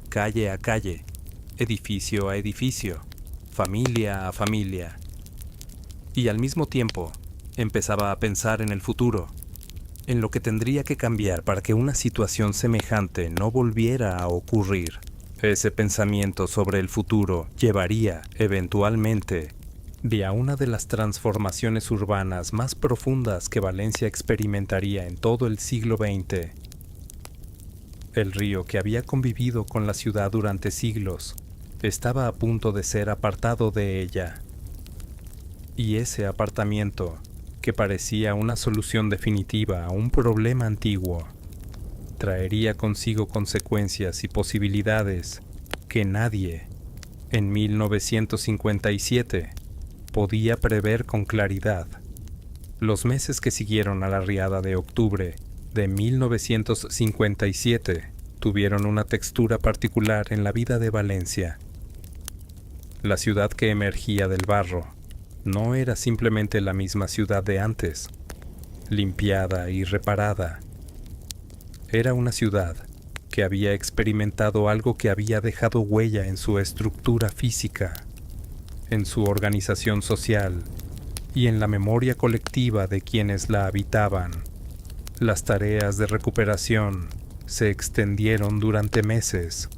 calle a calle, edificio a edificio, familia a familia. Y al mismo tiempo, empezaba a pensar en el futuro, en lo que tendría que cambiar para que una situación semejante no volviera a ocurrir. Ese pensamiento sobre el futuro llevaría, eventualmente, a una de las transformaciones urbanas más profundas que Valencia experimentaría en todo el siglo XX. El río que había convivido con la ciudad durante siglos estaba a punto de ser apartado de ella. Y ese apartamiento, que parecía una solución definitiva a un problema antiguo, traería consigo consecuencias y posibilidades que nadie, en 1957, podía prever con claridad. Los meses que siguieron a la riada de octubre de 1957 tuvieron una textura particular en la vida de Valencia. La ciudad que emergía del barro no era simplemente la misma ciudad de antes, limpiada y reparada. Era una ciudad que había experimentado algo que había dejado huella en su estructura física, en su organización social y en la memoria colectiva de quienes la habitaban. Las tareas de recuperación se extendieron durante meses.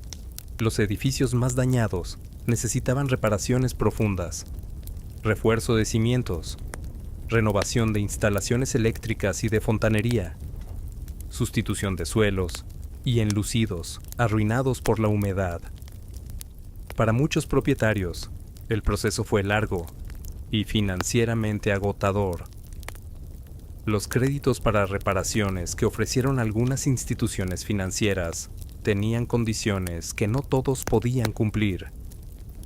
Los edificios más dañados necesitaban reparaciones profundas, refuerzo de cimientos, renovación de instalaciones eléctricas y de fontanería, sustitución de suelos y enlucidos arruinados por la humedad. Para muchos propietarios, el proceso fue largo y financieramente agotador. Los créditos para reparaciones que ofrecieron algunas instituciones financieras tenían condiciones que no todos podían cumplir,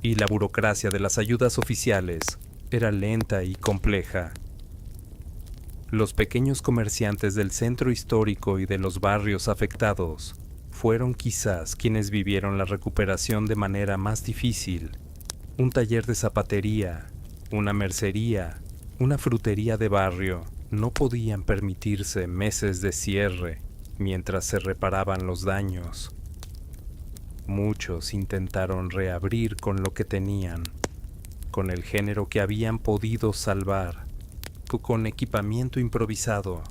y la burocracia de las ayudas oficiales era lenta y compleja. Los pequeños comerciantes del centro histórico y de los barrios afectados fueron quizás quienes vivieron la recuperación de manera más difícil. Un taller de zapatería, una mercería, una frutería de barrio no podían permitirse meses de cierre mientras se reparaban los daños. Muchos intentaron reabrir con lo que tenían, con el género que habían podido salvar, con equipamiento improvisado.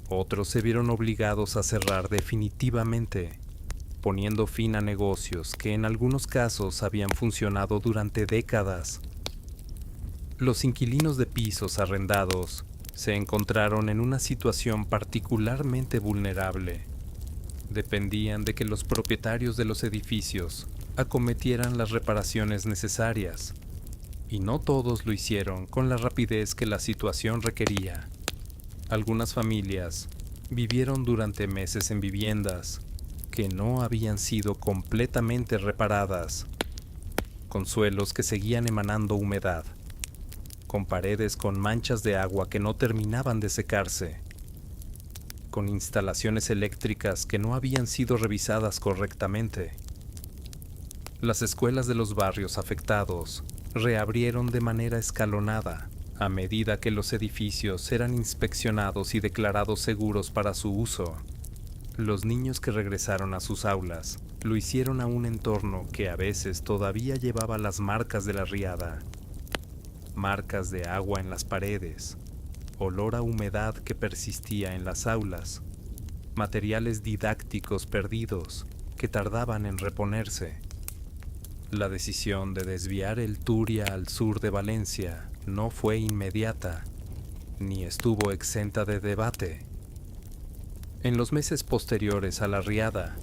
Otros se vieron obligados a cerrar definitivamente, poniendo fin a negocios que en algunos casos habían funcionado durante décadas. Los inquilinos de pisos arrendados se encontraron en una situación particularmente vulnerable. Dependían de que los propietarios de los edificios acometieran las reparaciones necesarias, y no todos lo hicieron con la rapidez que la situación requería. Algunas familias vivieron durante meses en viviendas que no habían sido completamente reparadas, con suelos que seguían emanando humedad, con paredes con manchas de agua que no terminaban de secarse, con instalaciones eléctricas que no habían sido revisadas correctamente. Las escuelas de los barrios afectados reabrieron de manera escalonada a medida que los edificios eran inspeccionados y declarados seguros para su uso. Los niños que regresaron a sus aulas lo hicieron a un entorno que a veces todavía llevaba las marcas de la riada. marcas de agua en las paredes, olor a humedad que persistía en las aulas, materiales didácticos perdidos que tardaban en reponerse. La decisión de desviar el Turia al sur de Valencia no fue inmediata, ni estuvo exenta de debate. En los meses posteriores a la riada,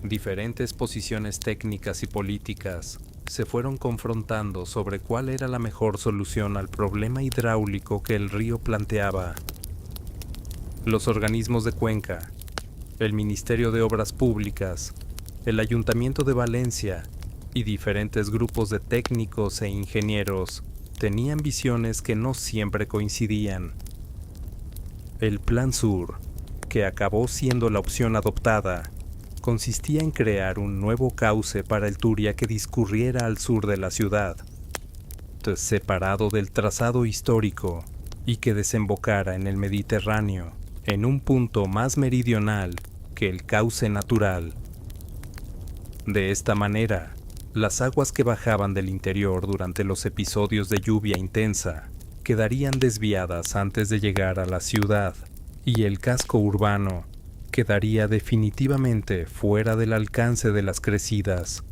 diferentes posiciones técnicas y políticas se fueron confrontando sobre cuál era la mejor solución al problema hidráulico que el río planteaba. Los organismos de Cuenca, el Ministerio de Obras Públicas, el Ayuntamiento de Valencia y diferentes grupos de técnicos e ingenieros tenían visiones que no siempre coincidían. El Plan Sur, que acabó siendo la opción adoptada, consistía en crear un nuevo cauce para el Turia que discurriera al sur de la ciudad, separado del trazado histórico y que desembocara en el Mediterráneo, en un punto más meridional que el cauce natural. De esta manera, las aguas que bajaban del interior durante los episodios de lluvia intensa quedarían desviadas antes de llegar a la ciudad, y el casco urbano quedaría definitivamente fuera del alcance de las crecidas.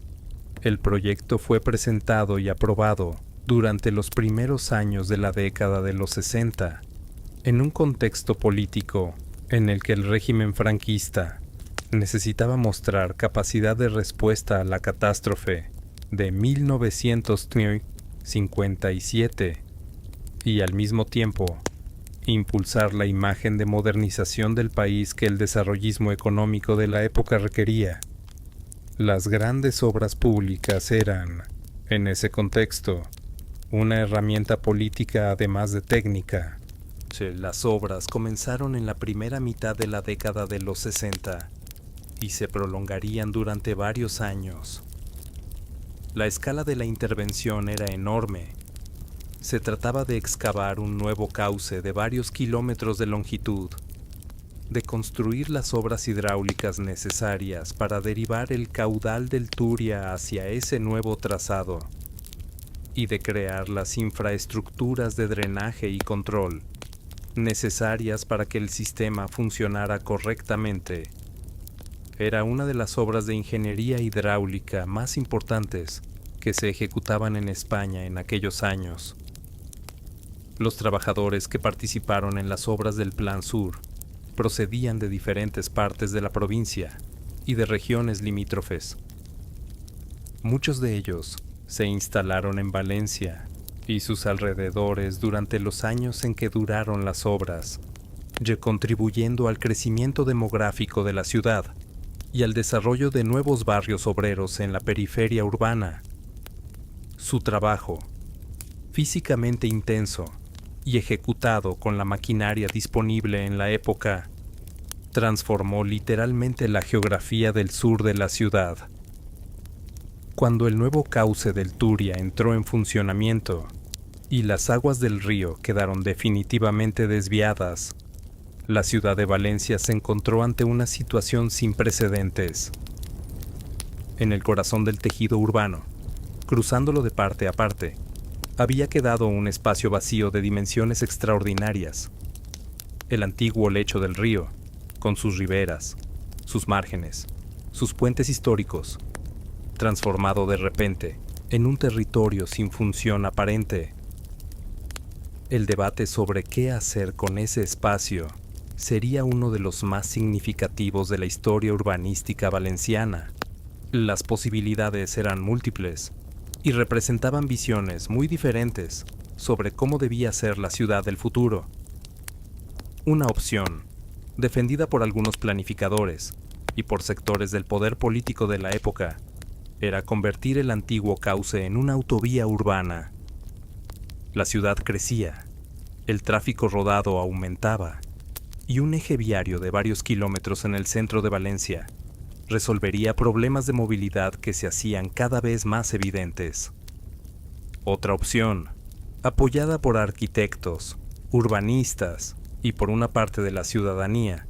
El proyecto fue presentado y aprobado durante los primeros años de la década de los 60, en un contexto político en el que el régimen franquista necesitaba mostrar capacidad de respuesta a la catástrofe de 1957 y al mismo tiempo impulsar la imagen de modernización del país que el desarrollismo económico de la época requería. Las grandes obras públicas eran, en ese contexto, una herramienta política además de técnica. Las obras comenzaron en la primera mitad de la década de los 60 y se prolongarían durante varios años. La escala de la intervención era enorme. Se trataba de excavar un nuevo cauce de varios kilómetros de longitud, de construir las obras hidráulicas necesarias para derivar el caudal del Turia hacia ese nuevo trazado, y de crear las infraestructuras de drenaje y control necesarias para que el sistema funcionara correctamente. Era una de las obras de ingeniería hidráulica más importantes que se ejecutaban en España en aquellos años. Los trabajadores que participaron en las obras del Plan Sur procedían de diferentes partes de la provincia y de regiones limítrofes. Muchos de ellos se instalaron en Valencia y sus alrededores durante los años en que duraron las obras, contribuyendo al crecimiento demográfico de la ciudad y al desarrollo de nuevos barrios obreros en la periferia urbana. Su trabajo, físicamente intenso y ejecutado con la maquinaria disponible en la época, transformó literalmente la geografía del sur de la ciudad. Cuando el nuevo cauce del Turia entró en funcionamiento y las aguas del río quedaron definitivamente desviadas, la ciudad de Valencia se encontró ante una situación sin precedentes. En el corazón del tejido urbano, cruzándolo de parte a parte, había quedado un espacio vacío de dimensiones extraordinarias. El antiguo lecho del río, con sus riberas, sus márgenes, sus puentes históricos, transformado de repente en un territorio sin función aparente. El debate sobre qué hacer con ese espacio sería uno de los más significativos de la historia urbanística valenciana. Las posibilidades eran múltiples y representaban visiones muy diferentes sobre cómo debía ser la ciudad del futuro. Una opción, defendida por algunos planificadores y por sectores del poder político de la época, era convertir el antiguo cauce en una autovía urbana. La ciudad crecía, el tráfico rodado aumentaba, y un eje viario de varios kilómetros en el centro de Valencia resolvería problemas de movilidad que se hacían cada vez más evidentes. Otra opción, apoyada por arquitectos, urbanistas y por una parte de la ciudadanía,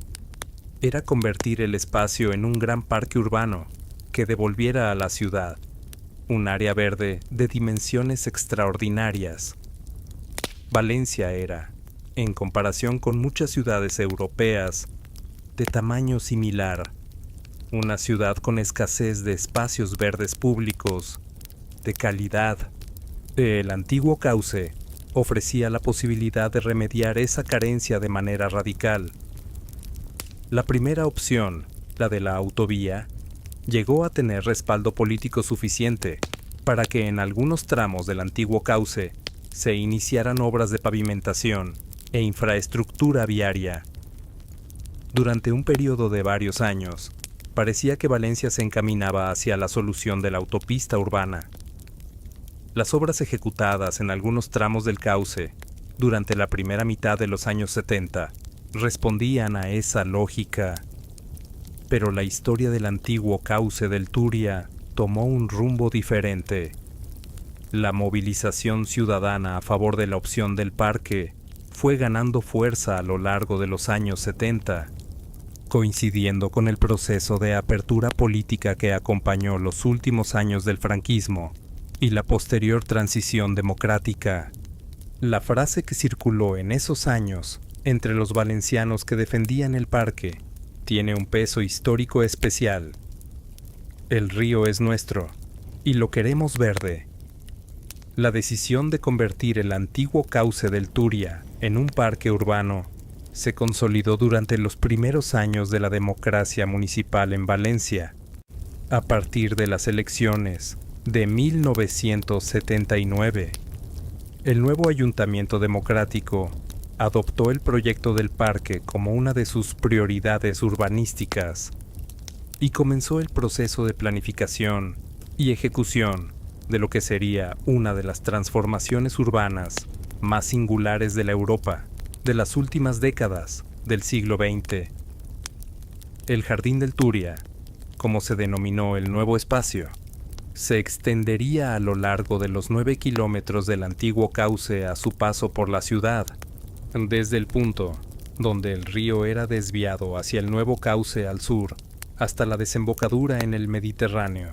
era convertir el espacio en un gran parque urbano que devolviera a la ciudad un área verde de dimensiones extraordinarias, Valencia era, en comparación con muchas ciudades europeas, de tamaño similar, una ciudad con escasez de espacios verdes públicos, de calidad. El antiguo cauce ofrecía la posibilidad de remediar esa carencia de manera radical. La primera opción, la de la autovía, llegó a tener respaldo político suficiente para que en algunos tramos del antiguo cauce se iniciaran obras de pavimentación e infraestructura viaria. Durante un periodo de varios años, parecía que Valencia se encaminaba hacia la solución de la autopista urbana. Las obras ejecutadas en algunos tramos del cauce durante la primera mitad de los años 70 respondían a esa lógica. Pero la historia del antiguo cauce del Turia tomó un rumbo diferente. La movilización ciudadana a favor de la opción del parque fue ganando fuerza a lo largo de los años 70, coincidiendo con el proceso de apertura política que acompañó los últimos años del franquismo y la posterior transición democrática. La frase que circuló en esos años entre los valencianos que defendían el parque tiene un peso histórico especial. El río es nuestro y lo queremos verde. La decisión de convertir el antiguo cauce del Turia en un parque urbano se consolidó durante los primeros años de la democracia municipal en Valencia, a partir de las elecciones de 1979. El nuevo ayuntamiento democrático adoptó el proyecto del parque como una de sus prioridades urbanísticas y comenzó el proceso de planificación y ejecución de lo que sería una de las transformaciones urbanas más singulares de la Europa de las últimas décadas del siglo XX. El Jardín del Turia, como se denominó el nuevo espacio, se extendería a lo largo de los 9 kilómetros del antiguo cauce a su paso por la ciudad, desde el punto donde el río era desviado hacia el nuevo cauce al sur, hasta la desembocadura en el Mediterráneo.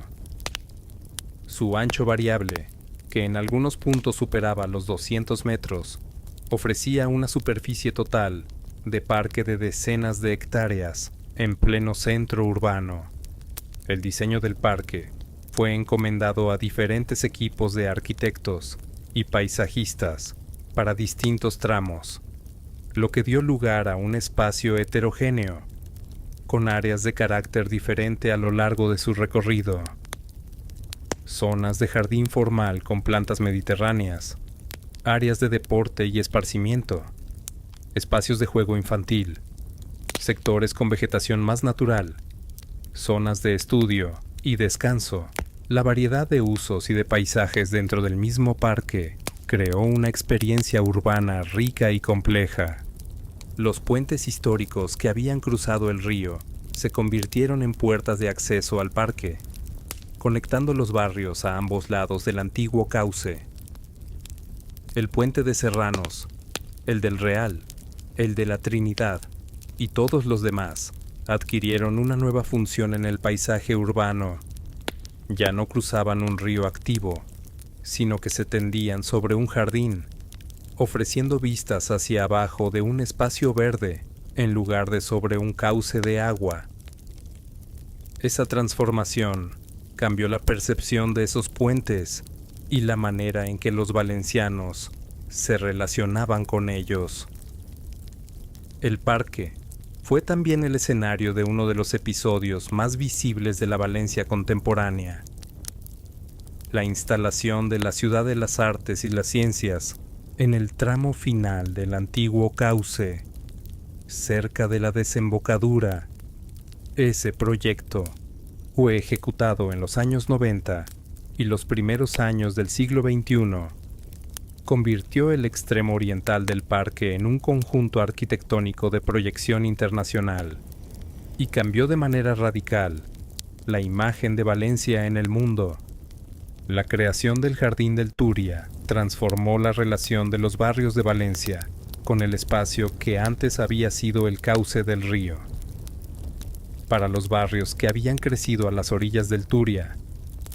Su ancho variable, que en algunos puntos superaba los 200 metros, ofrecía una superficie total de parque de decenas de hectáreas en pleno centro urbano. El diseño del parque fue encomendado a diferentes equipos de arquitectos y paisajistas para distintos tramos, lo que dio lugar a un espacio heterogéneo, con áreas de carácter diferente a lo largo de su recorrido. Zonas de jardín formal con plantas mediterráneas, áreas de deporte y esparcimiento, espacios de juego infantil, sectores con vegetación más natural, zonas de estudio y descanso. La variedad de usos y de paisajes dentro del mismo parque creó una experiencia urbana rica y compleja. Los puentes históricos que habían cruzado el río se convirtieron en puertas de acceso al parque, conectando los barrios a ambos lados del antiguo cauce. El puente de Serranos, el del Real, el de la Trinidad y todos los demás adquirieron una nueva función en el paisaje urbano. Ya no cruzaban un río activo, sino que se tendían sobre un jardín, ofreciendo vistas hacia abajo de un espacio verde en lugar de sobre un cauce de agua. Esa transformación cambió la percepción de esos puentes y la manera en que los valencianos se relacionaban con ellos. El parque fue también el escenario de uno de los episodios más visibles de la Valencia contemporánea: la instalación de la Ciudad de las Artes y las Ciencias en el tramo final del antiguo cauce, cerca de la desembocadura. Ese proyecto fue ejecutado en los años 90 y los primeros años del siglo XXI. Convirtió el extremo oriental del parque en un conjunto arquitectónico de proyección internacional y cambió de manera radical la imagen de Valencia en el mundo. La creación del Jardín del Turia transformó la relación de los barrios de Valencia con el espacio que antes había sido el cauce del río. Para los barrios que habían crecido a las orillas del Turia,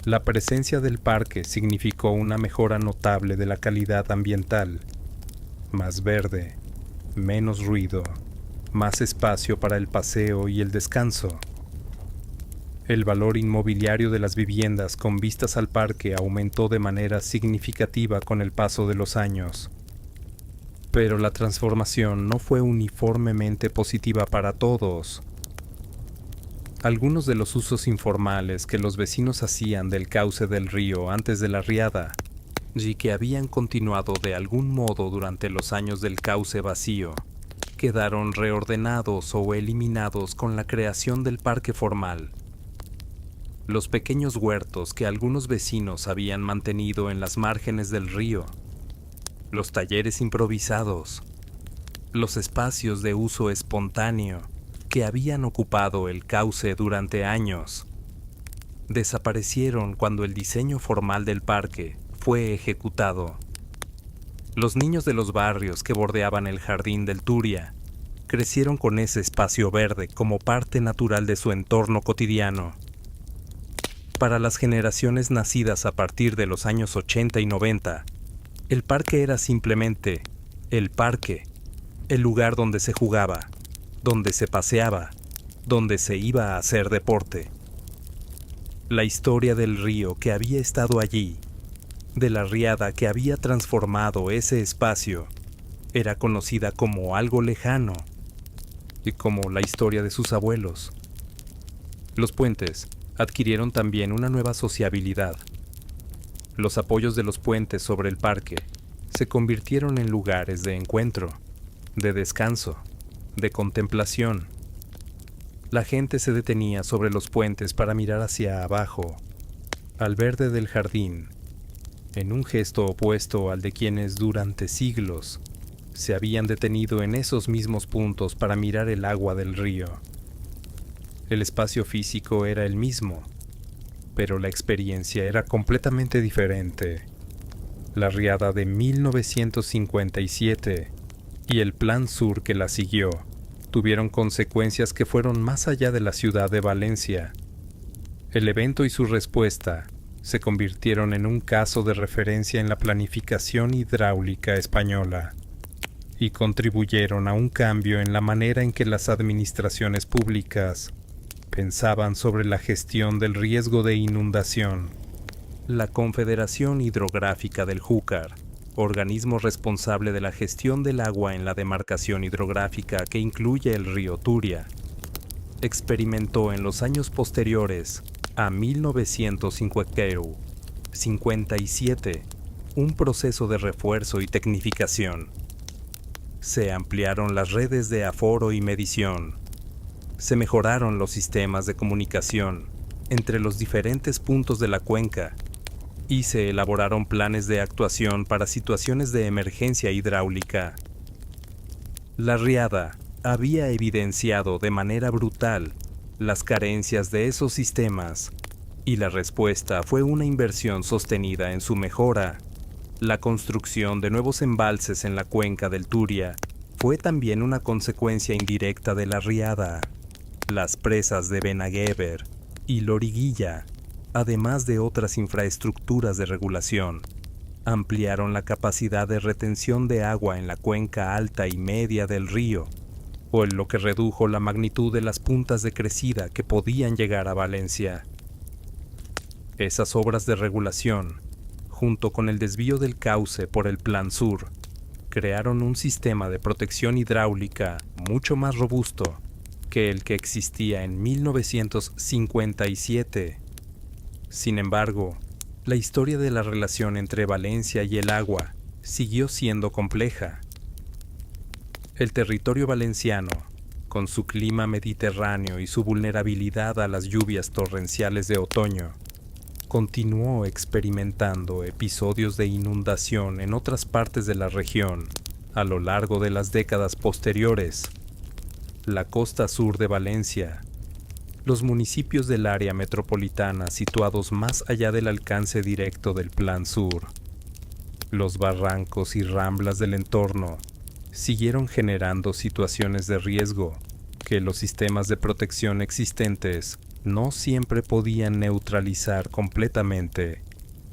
la presencia del parque significó una mejora notable de la calidad ambiental más verde, menos ruido, más espacio para el paseo y el descanso. El valor inmobiliario de las viviendas con vistas al parque aumentó de manera significativa con el paso de los años. Pero la transformación no fue uniformemente positiva para todos. Algunos de los usos informales que los vecinos hacían del cauce del río antes de la riada, y que habían continuado de algún modo durante los años del cauce vacío, quedaron reordenados o eliminados con la creación del parque formal. Los pequeños huertos que algunos vecinos habían mantenido en las márgenes del río, los talleres improvisados, los espacios de uso espontáneo que habían ocupado el cauce durante años, desaparecieron cuando el diseño formal del parque fue ejecutado. Los niños de los barrios que bordeaban el jardín del Turia crecieron con ese espacio verde como parte natural de su entorno cotidiano. Para las generaciones nacidas a partir de los años 80 y 90, el parque era simplemente el parque, el lugar donde se jugaba, donde se paseaba, donde se iba a hacer deporte. La historia del río que había estado allí, de la riada que había transformado ese espacio, era conocida como algo lejano y como la historia de sus abuelos. Los puentes adquirieron también una nueva sociabilidad. Los apoyos de los puentes sobre el parque se convirtieron en lugares de encuentro, de descanso, de contemplación. La gente se detenía sobre los puentes para mirar hacia abajo, al verde del jardín, en un gesto opuesto al de quienes durante siglos se habían detenido en esos mismos puntos para mirar el agua del río. El espacio físico era el mismo, pero la experiencia era completamente diferente. La riada de 1957 y el Plan Sur que la siguió tuvieron consecuencias que fueron más allá de la ciudad de Valencia. El evento y su respuesta se convirtieron en un caso de referencia en la planificación hidráulica española y contribuyeron a un cambio en la manera en que las administraciones públicas pensaban sobre la gestión del riesgo de inundación. La Confederación Hidrográfica del Júcar, organismo responsable de la gestión del agua en la demarcación hidrográfica que incluye el río Turia, experimentó en los años posteriores a 1957 un proceso de refuerzo y tecnificación. Se ampliaron las redes de aforo y medición. Se mejoraron los sistemas de comunicación entre los diferentes puntos de la cuenca y se elaboraron planes de actuación para situaciones de emergencia hidráulica. La riada había evidenciado de manera brutal las carencias de esos sistemas y la respuesta fue una inversión sostenida en su mejora. La construcción de nuevos embalses en la cuenca del Turia fue también una consecuencia indirecta de la riada. Las presas de Benaguever y Loriguilla, además de otras infraestructuras de regulación, ampliaron la capacidad de retención de agua en la cuenca alta y media del río, o en lo que redujo la magnitud de las puntas de crecida que podían llegar a Valencia. Esas obras de regulación, junto con el desvío del cauce por el Plan Sur, crearon un sistema de protección hidráulica mucho más robusto que el que existía en 1957. Sin embargo, la historia de la relación entre Valencia y el agua siguió siendo compleja. El territorio valenciano, con su clima mediterráneo y su vulnerabilidad a las lluvias torrenciales de otoño, continuó experimentando episodios de inundación en otras partes de la región a lo largo de las décadas posteriores. La costa sur de Valencia, los municipios del área metropolitana situados más allá del alcance directo del Plan Sur, los barrancos y ramblas del entorno siguieron generando situaciones de riesgo que los sistemas de protección existentes no siempre podían neutralizar completamente.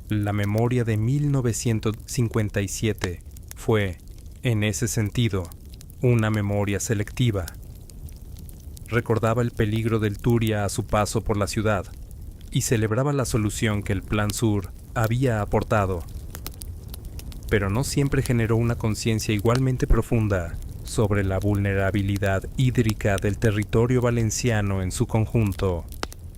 La memoria de 1957 fue, En ese sentido, una memoria selectiva. Recordaba el peligro del Turia a su paso por la ciudad y celebraba la solución que el Plan Sur había aportado. Pero no siempre generó una conciencia igualmente profunda sobre la vulnerabilidad hídrica del territorio valenciano en su conjunto.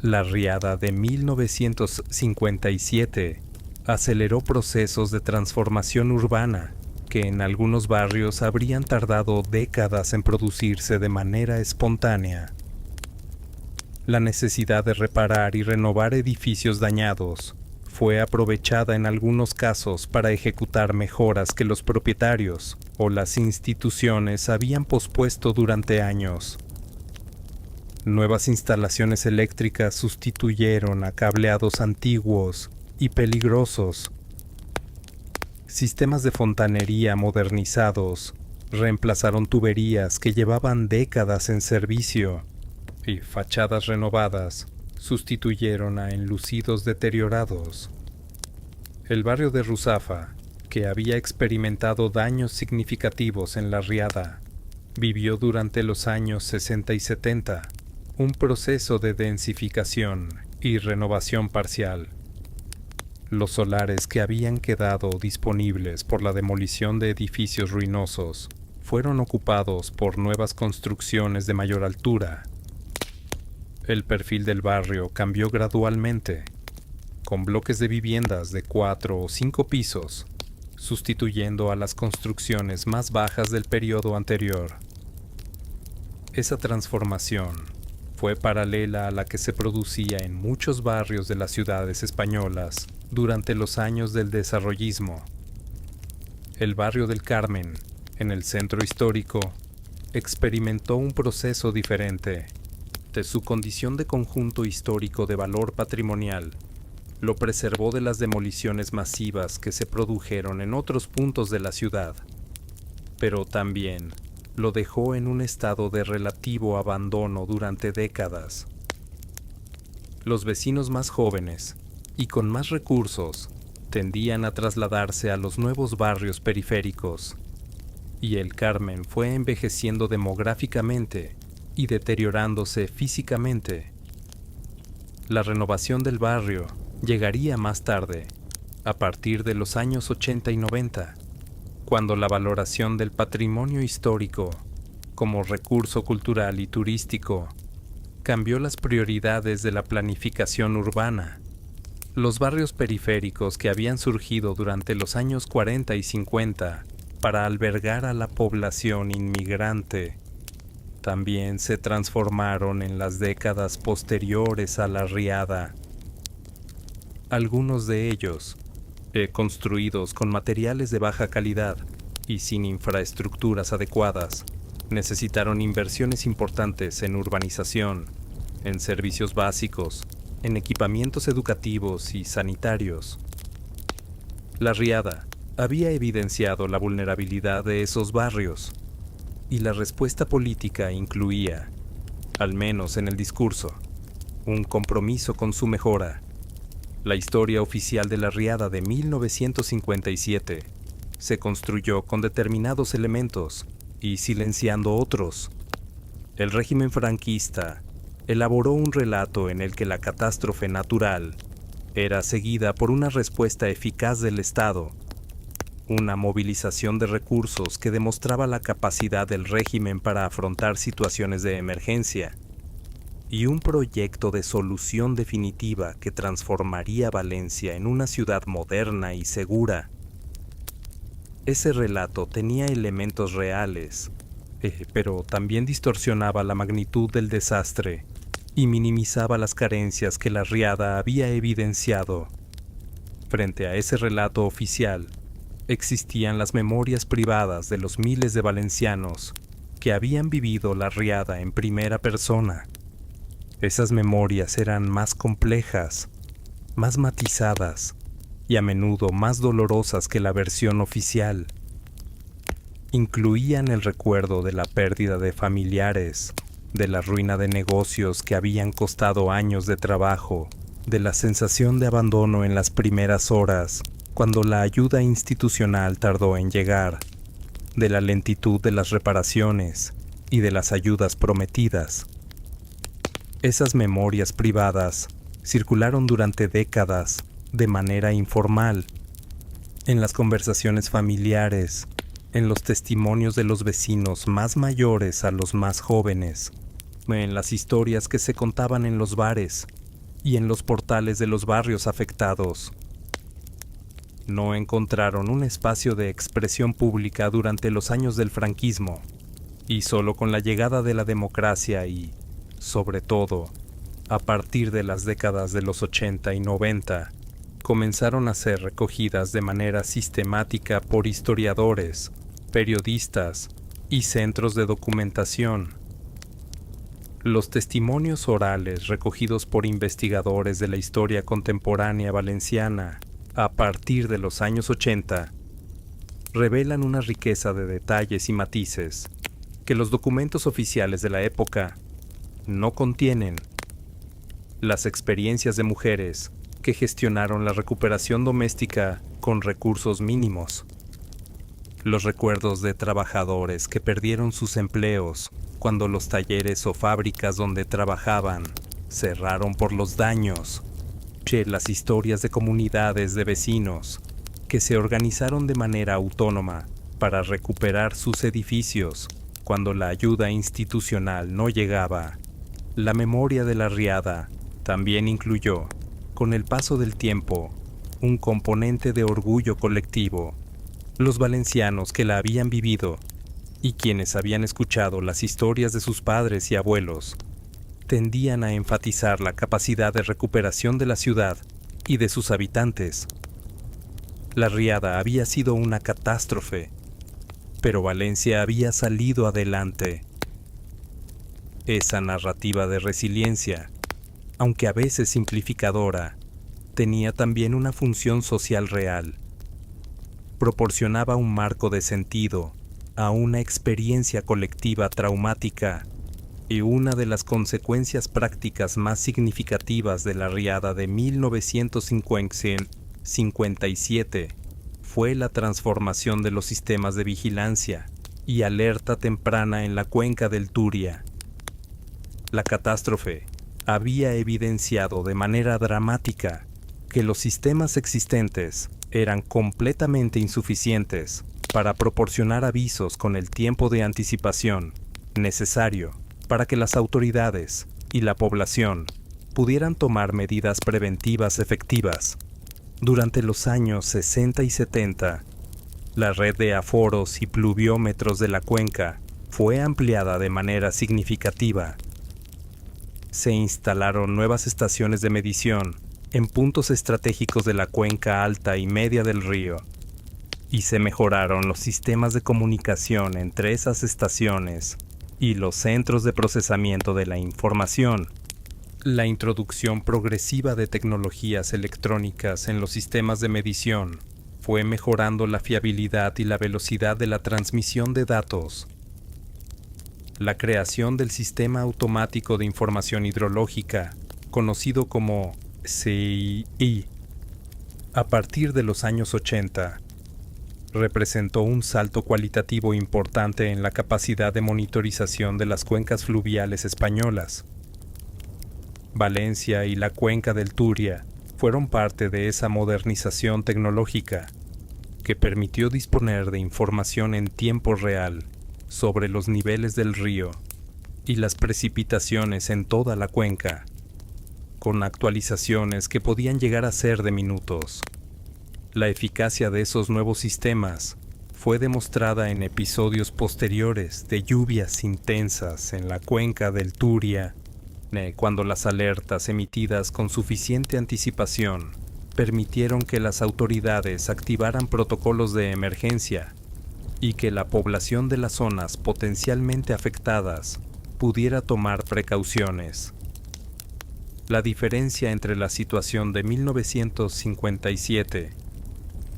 La riada de 1957 aceleró procesos de transformación urbana que en algunos barrios habrían tardado décadas en producirse de manera espontánea. La necesidad de reparar y renovar edificios dañados fue aprovechada en algunos casos para ejecutar mejoras que los propietarios o las instituciones habían pospuesto durante años. Nuevas instalaciones eléctricas sustituyeron a cableados antiguos y peligrosos. Sistemas de fontanería modernizados reemplazaron tuberías que llevaban décadas en servicio, y fachadas renovadas sustituyeron a enlucidos deteriorados. El barrio de Ruzafa, que había experimentado daños significativos en la riada, vivió durante los años 60 y 70 un proceso de densificación y renovación parcial. Los solares que habían quedado disponibles por la demolición de edificios ruinosos fueron ocupados por nuevas construcciones de mayor altura. El perfil del barrio cambió gradualmente, con bloques de viviendas de 4 o 5 pisos, sustituyendo a las construcciones más bajas del periodo anterior. Esa transformación fue paralela a la que se producía en muchos barrios de las ciudades españolas durante los años del desarrollismo. El barrio del Carmen, en el centro histórico, experimentó un proceso diferente. De su condición de conjunto histórico de valor patrimonial, lo preservó de las demoliciones masivas que se produjeron en otros puntos de la ciudad, pero también lo dejó en un estado de relativo abandono durante décadas. Los vecinos más jóvenes y con más recursos tendían a trasladarse a los nuevos barrios periféricos, y el Carmen fue envejeciendo demográficamente y deteriorándose físicamente. La renovación del barrio llegaría más tarde, a partir de los años 80 y 90, cuando la valoración del patrimonio histórico como recurso cultural y turístico cambió las prioridades de la planificación urbana. Los barrios periféricos que habían surgido durante los años 40 y 50 para albergar a la población inmigrante también se transformaron en las décadas posteriores a la riada. Algunos de ellos, construidos con materiales de baja calidad y sin infraestructuras adecuadas, necesitaron inversiones importantes en urbanización, en servicios básicos, en equipamientos educativos y sanitarios. La riada había evidenciado la vulnerabilidad de esos barrios, y la respuesta política incluía, al menos en el discurso, un compromiso con su mejora. La historia oficial de la riada de 1957 se construyó con determinados elementos y silenciando otros. El régimen franquista elaboró un relato en el que la catástrofe natural era seguida por una respuesta eficaz del Estado, una movilización de recursos que demostraba la capacidad del régimen para afrontar situaciones de emergencia, y un proyecto de solución definitiva que transformaría Valencia en una ciudad moderna y segura. Ese relato tenía elementos reales, pero también distorsionaba la magnitud del desastre y minimizaba las carencias que la riada había evidenciado. Frente a ese relato oficial, existían las memorias privadas de los miles de valencianos que habían vivido la riada en primera persona. Esas memorias eran más complejas, más matizadas y a menudo más dolorosas que la versión oficial. Incluían el recuerdo de la pérdida de familiares, de la ruina de negocios que habían costado años de trabajo, de la sensación de abandono en las primeras horas, cuando la ayuda institucional tardó en llegar. de la lentitud de las reparaciones y de las ayudas prometidas. Esas memorias privadas circularon durante décadas de manera informal, en las conversaciones familiares, en los testimonios de los vecinos más mayores a los más jóvenes, en las historias que se contaban en los bares y en los portales de los barrios afectados. No encontraron un espacio de expresión pública durante los años del franquismo, y solo con la llegada de la democracia y, sobre todo, a partir de las décadas de los 80 y 90, comenzaron a ser recogidas de manera sistemática por historiadores, periodistas y centros de documentación. Los testimonios orales recogidos por investigadores de la historia contemporánea valenciana a partir de los años 80 revelan una riqueza de detalles y matices que los documentos oficiales de la época no contienen. Las experiencias de mujeres que gestionaron la recuperación doméstica con recursos mínimos. Los recuerdos de trabajadores que perdieron sus empleos cuando los talleres o fábricas donde trabajaban cerraron por los daños. Las historias de comunidades de vecinos que se organizaron de manera autónoma para recuperar sus edificios cuando la ayuda institucional no llegaba. La memoria de la riada también incluyó, con el paso del tiempo, un componente de orgullo colectivo. Los valencianos que la habían vivido y quienes habían escuchado las historias de sus padres y abuelos tendían a enfatizar la capacidad de recuperación de la ciudad y de sus habitantes. La riada había sido una catástrofe, pero Valencia había salido adelante. Esa narrativa de resiliencia, aunque a veces simplificadora, tenía también una función social real. Proporcionaba un marco de sentido a una experiencia colectiva traumática, y una de las consecuencias prácticas más significativas de la riada de 1957 fue la transformación de los sistemas de vigilancia y alerta temprana en la cuenca del Turia. La catástrofe había evidenciado de manera dramática que los sistemas existentes eran completamente insuficientes para proporcionar avisos con el tiempo de anticipación necesario para que las autoridades y la población pudieran tomar medidas preventivas efectivas. Durante los años 60 y 70, la red de aforos y pluviómetros de la cuenca fue ampliada de manera significativa. Se instalaron nuevas estaciones de medición en puntos estratégicos de la cuenca alta y media del río, y se mejoraron los sistemas de comunicación entre esas estaciones y los centros de procesamiento de la información. La introducción progresiva de tecnologías electrónicas en los sistemas de medición fue mejorando la fiabilidad y la velocidad de la transmisión de datos. La creación del Sistema Automático de Información Hidrológica, conocido como SII, a partir de los años 80, representó un salto cualitativo importante en la capacidad de monitorización de las cuencas fluviales españolas. Valencia y la cuenca del Turia fueron parte de esa modernización tecnológica que permitió disponer de información en tiempo real sobre los niveles del río y las precipitaciones en toda la cuenca, con actualizaciones que podían llegar a ser de minutos. La eficacia de esos nuevos sistemas fue demostrada en episodios posteriores de lluvias intensas en la cuenca del Turia, cuando las alertas emitidas con suficiente anticipación permitieron que las autoridades activaran protocolos de emergencia y que la población de las zonas potencialmente afectadas pudiera tomar precauciones. La diferencia entre la situación de 1957,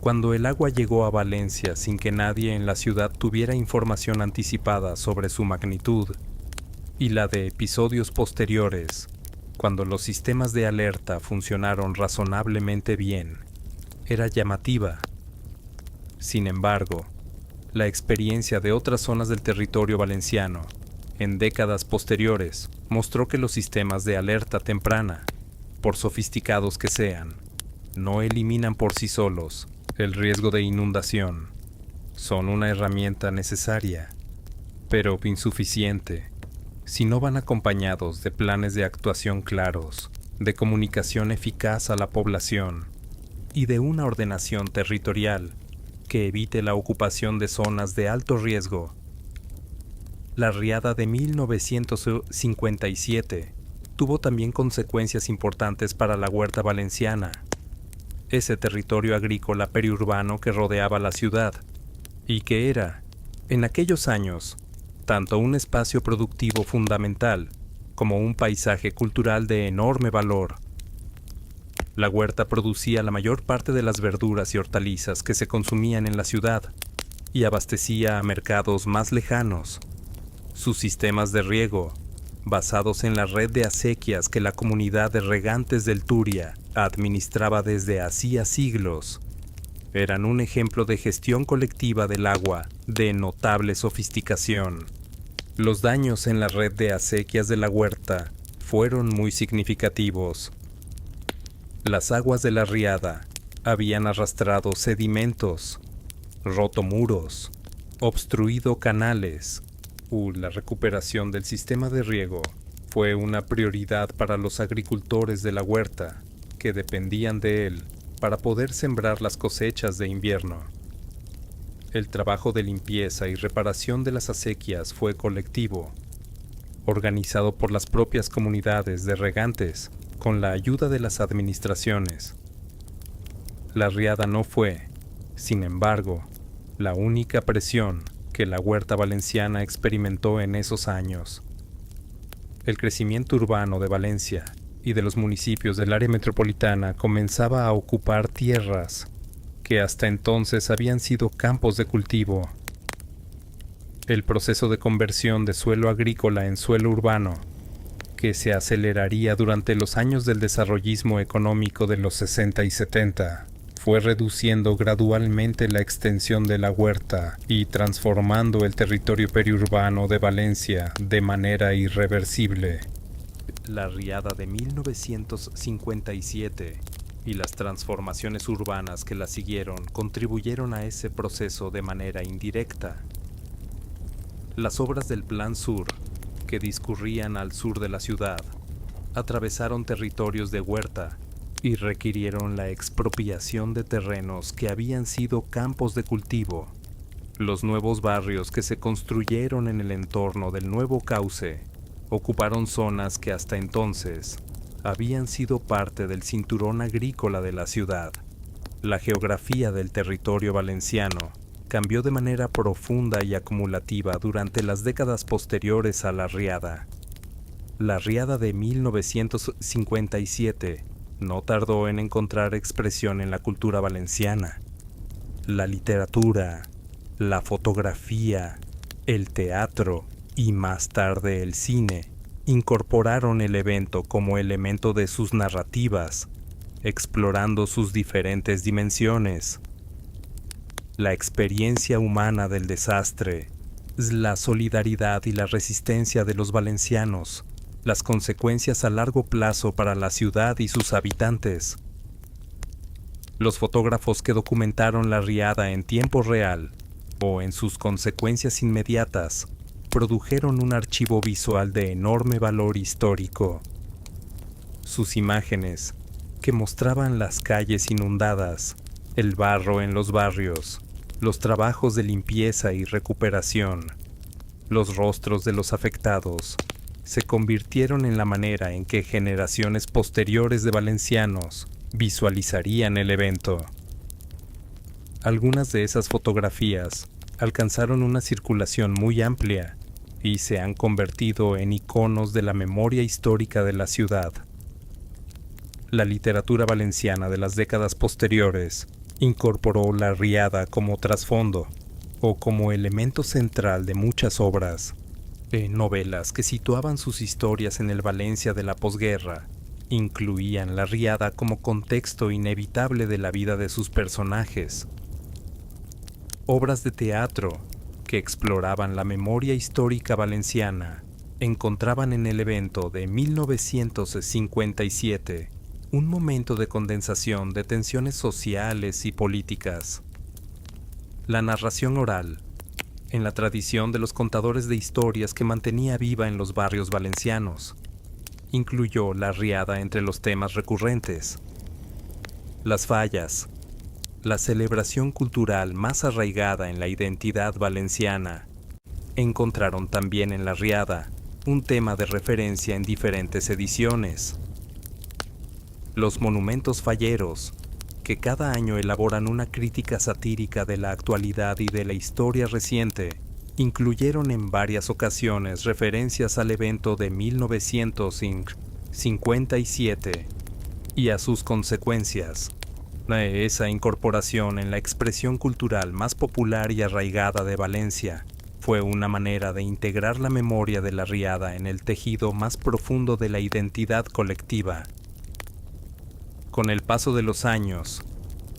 cuando el agua llegó a Valencia sin que nadie en la ciudad tuviera información anticipada sobre su magnitud, y la de episodios posteriores, cuando los sistemas de alerta funcionaron razonablemente bien, era llamativa. Sin embargo, La experiencia de otras zonas del territorio valenciano, en décadas posteriores, mostró que los sistemas de alerta temprana, por sofisticados que sean, no eliminan por sí solos el riesgo de inundación. Son una herramienta necesaria, pero insuficiente, si no van acompañados de planes de actuación claros, de comunicación eficaz a la población y de una ordenación territorial que evite la ocupación de zonas de alto riesgo. La riada de 1957 tuvo también consecuencias importantes para la huerta valenciana, ese territorio agrícola periurbano que rodeaba la ciudad, y que era, en aquellos años, tanto un espacio productivo fundamental como un paisaje cultural de enorme valor. La huerta producía la mayor parte de las verduras y hortalizas que se consumían en la ciudad y abastecía a mercados más lejanos. Sus sistemas de riego, basados en la red de acequias que la comunidad de regantes del Turia administraba desde hacía siglos, eran un ejemplo de gestión colectiva del agua de notable sofisticación. Los daños en la red de acequias de la huerta fueron muy significativos. Las aguas de la riada habían arrastrado sedimentos, roto muros, obstruido canales. La recuperación del sistema de riego fue una prioridad para los agricultores de la huerta, que dependían de él para poder sembrar las cosechas de invierno. El trabajo de limpieza y reparación de las acequias fue colectivo, organizado por las propias comunidades de regantes con la ayuda de las administraciones. La riada no fue, sin embargo, la única presión que la huerta valenciana experimentó en esos años. El crecimiento urbano de Valencia y de los municipios del área metropolitana comenzaba a ocupar tierras que hasta entonces habían sido campos de cultivo. El proceso de conversión de suelo agrícola en suelo urbano, que se aceleraría durante los años del desarrollismo económico de los 60 y 70, fue reduciendo gradualmente la extensión de la huerta y transformando el territorio periurbano de Valencia de manera irreversible. La riada de 1957 y las transformaciones urbanas que la siguieron contribuyeron a ese proceso de manera indirecta. Las obras del Plan Sur, que discurrían al sur de la ciudad, atravesaron territorios de huerta y requirieron la expropiación de terrenos que habían sido campos de cultivo. Los nuevos barrios que se construyeron en el entorno del nuevo cauce ocuparon zonas que hasta entonces habían sido parte del cinturón agrícola de la ciudad. La geografía del territorio valenciano cambió de manera profunda y acumulativa durante las décadas posteriores a la riada. La riada de 1957 no tardó en encontrar expresión en la cultura valenciana. La literatura, la fotografía, el teatro y más tarde el cine incorporaron el evento como elemento de sus narrativas, explorando sus diferentes dimensiones. La experiencia humana del desastre, la solidaridad y la resistencia de los valencianos, las consecuencias a largo plazo para la ciudad y sus habitantes. Los fotógrafos que documentaron la riada en tiempo real o en sus consecuencias inmediatas produjeron un archivo visual de enorme valor histórico. Sus imágenes, que mostraban las calles inundadas, el barro en los barrios, los trabajos de limpieza y recuperación, los rostros de los afectados, se convirtieron en la manera en que generaciones posteriores de valencianos visualizarían el evento. Algunas de esas fotografías alcanzaron una circulación muy amplia y se han convertido en iconos de la memoria histórica de la ciudad. La literatura valenciana de las décadas posteriores incorporó la riada como trasfondo o como elemento central de muchas obras. Novelas que situaban sus historias en el Valencia de la posguerra incluían la riada como contexto inevitable de la vida de sus personajes. obras de teatro que exploraban la memoria histórica valenciana, encontraban en el evento de 1957 un momento de condensación de tensiones sociales y políticas. La narración oral, en la tradición de los contadores de historias que mantenía viva en los barrios valencianos, incluyó la riada entre los temas recurrentes. Las fallas, la celebración cultural más arraigada en la identidad valenciana, encontraron también en la riada un tema de referencia en diferentes ediciones. Los monumentos falleros, que cada año elaboran una crítica satírica de la actualidad y de la historia reciente, incluyeron en varias ocasiones referencias al evento de 1957 y a sus consecuencias. Esa incorporación en la expresión cultural más popular y arraigada de Valencia fue una manera de integrar la memoria de la riada en el tejido más profundo de la identidad colectiva. Con el paso de los años,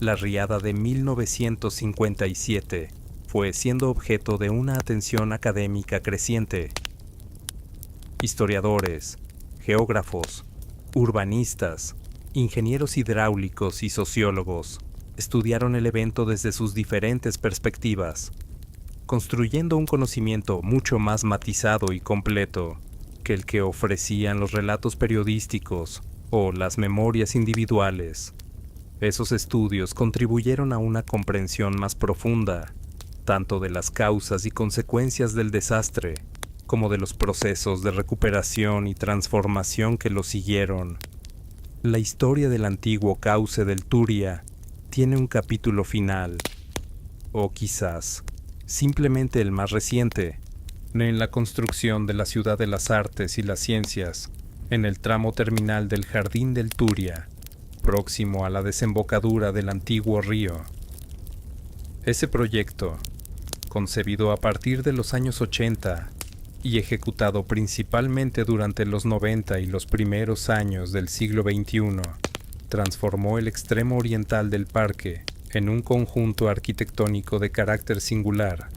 la riada de 1957 fue siendo objeto de una atención académica creciente. Historiadores, geógrafos, urbanistas, ingenieros hidráulicos y sociólogos estudiaron el evento desde sus diferentes perspectivas, construyendo un conocimiento mucho más matizado y completo que el que ofrecían los relatos periodísticos o las memorias individuales. Esos estudios contribuyeron a una comprensión más profunda, tanto de las causas y consecuencias del desastre, como de los procesos de recuperación y transformación que lo siguieron. La historia del antiguo cauce del Turia tiene un capítulo final, o quizás simplemente el más reciente, en la construcción de la Ciudad de las Artes y las Ciencias, en el tramo terminal del Jardín del Turia, próximo a la desembocadura del antiguo río. Ese proyecto, concebido a partir de los años 80 y ejecutado principalmente durante los 90 y los primeros años del siglo XXI, transformó el extremo oriental del parque en un conjunto arquitectónico de carácter singular.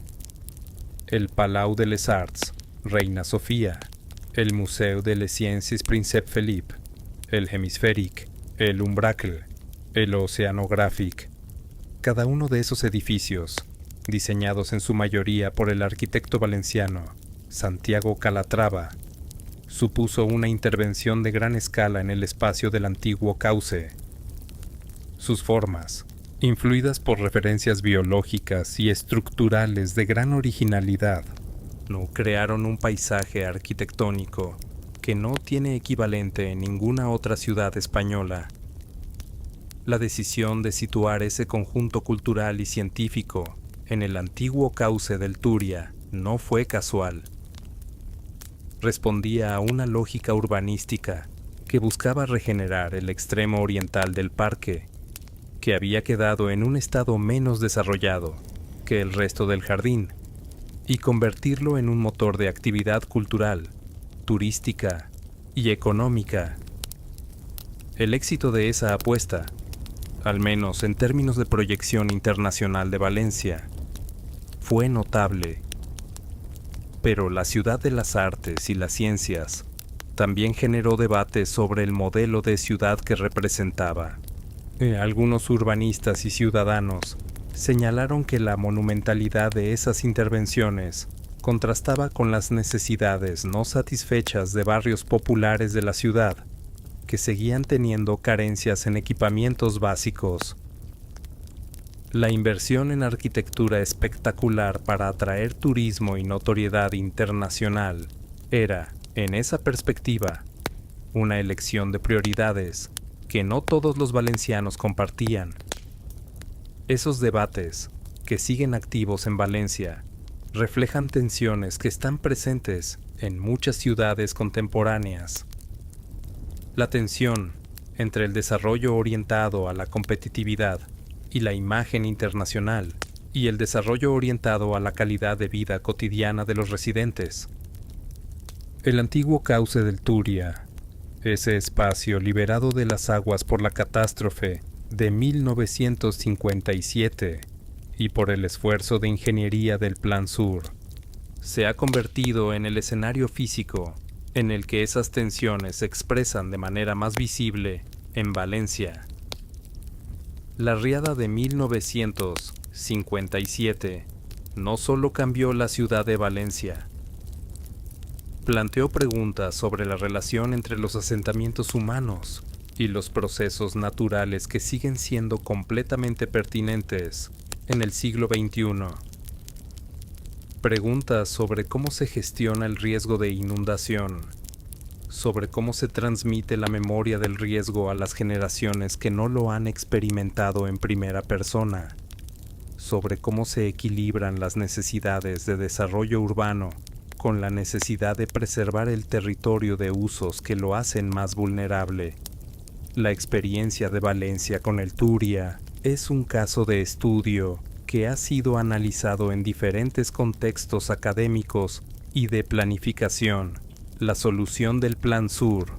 El Palau de les Arts, Reina Sofía, el Museu de les Sciences Príncep Felip, el Hemisfèric, el Umbracle, el Oceanographic. Cada uno de esos edificios, diseñados en su mayoría por el arquitecto valenciano Santiago Calatrava, supuso una intervención de gran escala en el espacio del antiguo cauce. Sus formas, influidas por referencias biológicas y estructurales de gran originalidad, no crearon un paisaje arquitectónico que no tiene equivalente en ninguna otra ciudad española. La decisión de situar ese conjunto cultural y científico en el antiguo cauce del Turia no fue casual. Respondía a una lógica urbanística que buscaba regenerar el extremo oriental del parque, que había quedado en un estado menos desarrollado que el resto del jardín, y convertirlo en un motor de actividad cultural, turística y económica. El éxito de esa apuesta, al menos en términos de proyección internacional de Valencia, fue notable. Pero la Ciudad de las Artes y las Ciencias también generó debates sobre el modelo de ciudad que representaba. Algunos urbanistas y ciudadanos señalaron que la monumentalidad de esas intervenciones contrastaba con las necesidades no satisfechas de barrios populares de la ciudad, que seguían teniendo carencias en equipamientos básicos. La inversión en arquitectura espectacular para atraer turismo y notoriedad internacional era, en esa perspectiva, una elección de prioridades que no todos los valencianos compartían. Esos debates, que siguen activos en Valencia, reflejan tensiones que están presentes en muchas ciudades contemporáneas. La tensión entre el desarrollo orientado a la competitividad y la imagen internacional, y el desarrollo orientado a la calidad de vida cotidiana de los residentes. El antiguo cauce del Turia, ese espacio liberado de las aguas por la catástrofe de 1957 y por el esfuerzo de ingeniería del Plan Sur, se ha convertido en el escenario físico en el que esas tensiones se expresan de manera más visible en Valencia. La riada de 1957 no solo cambió la ciudad de Valencia, planteó preguntas sobre la relación entre los asentamientos humanos y los procesos naturales que siguen siendo completamente pertinentes en el siglo XXI. Preguntas sobre cómo se gestiona el riesgo de inundación, sobre cómo se transmite la memoria del riesgo a las generaciones que no lo han experimentado en primera persona, sobre cómo se equilibran las necesidades de desarrollo urbano con la necesidad de preservar el territorio de usos que lo hacen más vulnerable. La experiencia de Valencia con el Turia es un caso de estudio que ha sido analizado en diferentes contextos académicos y de planificación. La solución del Plan Sur,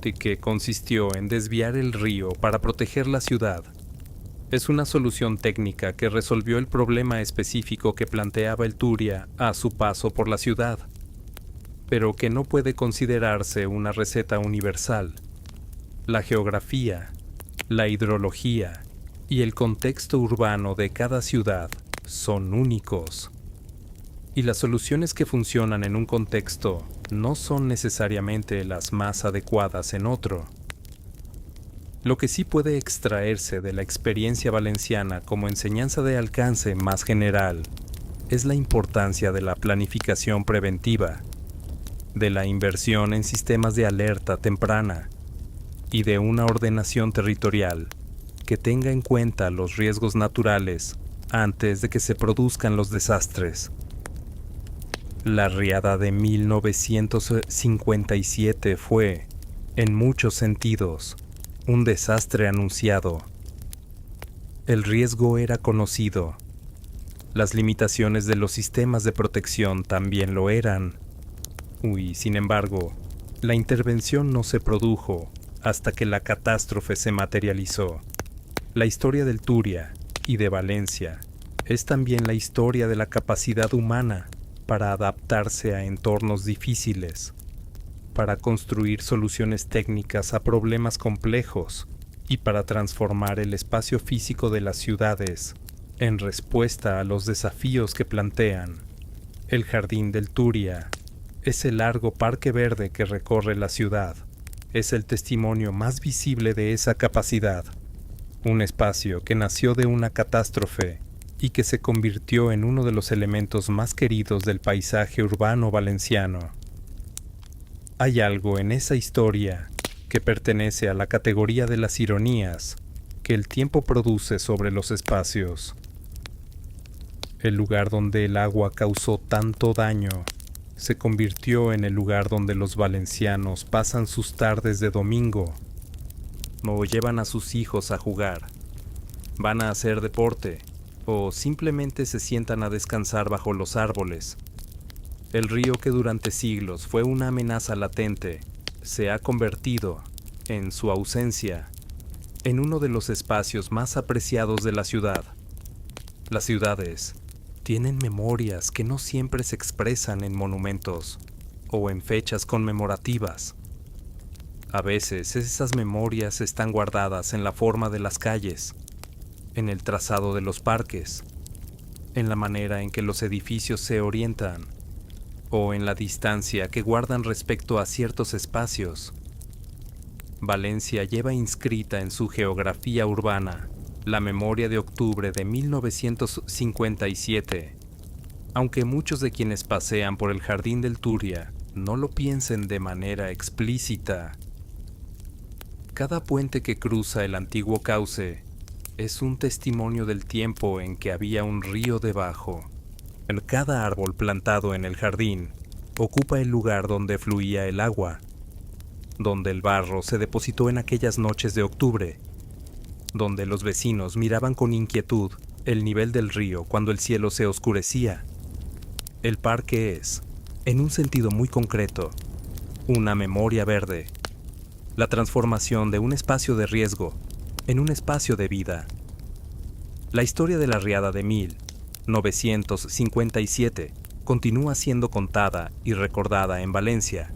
de que consistió en desviar el río para proteger la ciudad, es una solución técnica que resolvió el problema específico que planteaba el Turia a su paso por la ciudad, pero que no puede considerarse una receta universal. La geografía, la hidrología y el contexto urbano de cada ciudad son únicos, y las soluciones que funcionan en un contexto no son necesariamente las más adecuadas en otro. Lo que sí puede extraerse de la experiencia valenciana como enseñanza de alcance más general es la importancia de la planificación preventiva, de la inversión en sistemas de alerta temprana y de una ordenación territorial que tenga en cuenta los riesgos naturales antes de que se produzcan los desastres. La riada de 1957 fue, en muchos sentidos, un desastre anunciado. El riesgo era conocido. Las limitaciones de los sistemas de protección también lo eran. Sin embargo, la intervención no se produjo hasta que la catástrofe se materializó. La historia del Turia y de Valencia es también la historia de la capacidad humana para adaptarse a entornos difíciles, para construir soluciones técnicas a problemas complejos y para transformar el espacio físico de las ciudades en respuesta a los desafíos que plantean. El Jardín del Turia es el largo parque verde que recorre la ciudad. Es el testimonio más visible de esa capacidad. Un espacio que nació de una catástrofe y que se convirtió en uno de los elementos más queridos del paisaje urbano valenciano. Hay algo en esa historia que pertenece a la categoría de las ironías que el tiempo produce sobre los espacios. El lugar donde el agua causó tanto daño se convirtió en el lugar donde los valencianos pasan sus tardes de domingo, o llevan a sus hijos a jugar, van a hacer deporte, o simplemente se sientan a descansar bajo los árboles. El río que durante siglos fue una amenaza latente, se ha convertido, en su ausencia, en uno de los espacios más apreciados de la ciudad. Las ciudades tienen memorias que no siempre se expresan en monumentos o en fechas conmemorativas. A veces esas memorias están guardadas en la forma de las calles, en el trazado de los parques, en la manera en que los edificios se orientan, o en la distancia que guardan respecto a ciertos espacios. Valencia lleva inscrita en su geografía urbana la memoria de octubre de 1957, aunque muchos de quienes pasean por el Jardín del Turia no lo piensen de manera explícita. Cada puente que cruza el antiguo cauce es un testimonio del tiempo en que había un río debajo. Cada árbol plantado en el jardín ocupa el lugar donde fluía el agua, donde el barro se depositó en aquellas noches de octubre, donde los vecinos miraban con inquietud el nivel del río cuando el cielo se oscurecía. El parque es, en un sentido muy concreto, una memoria verde, la transformación de un espacio de riesgo en un espacio de vida. La historia de la riada de 1957 continúa siendo contada y recordada en Valencia,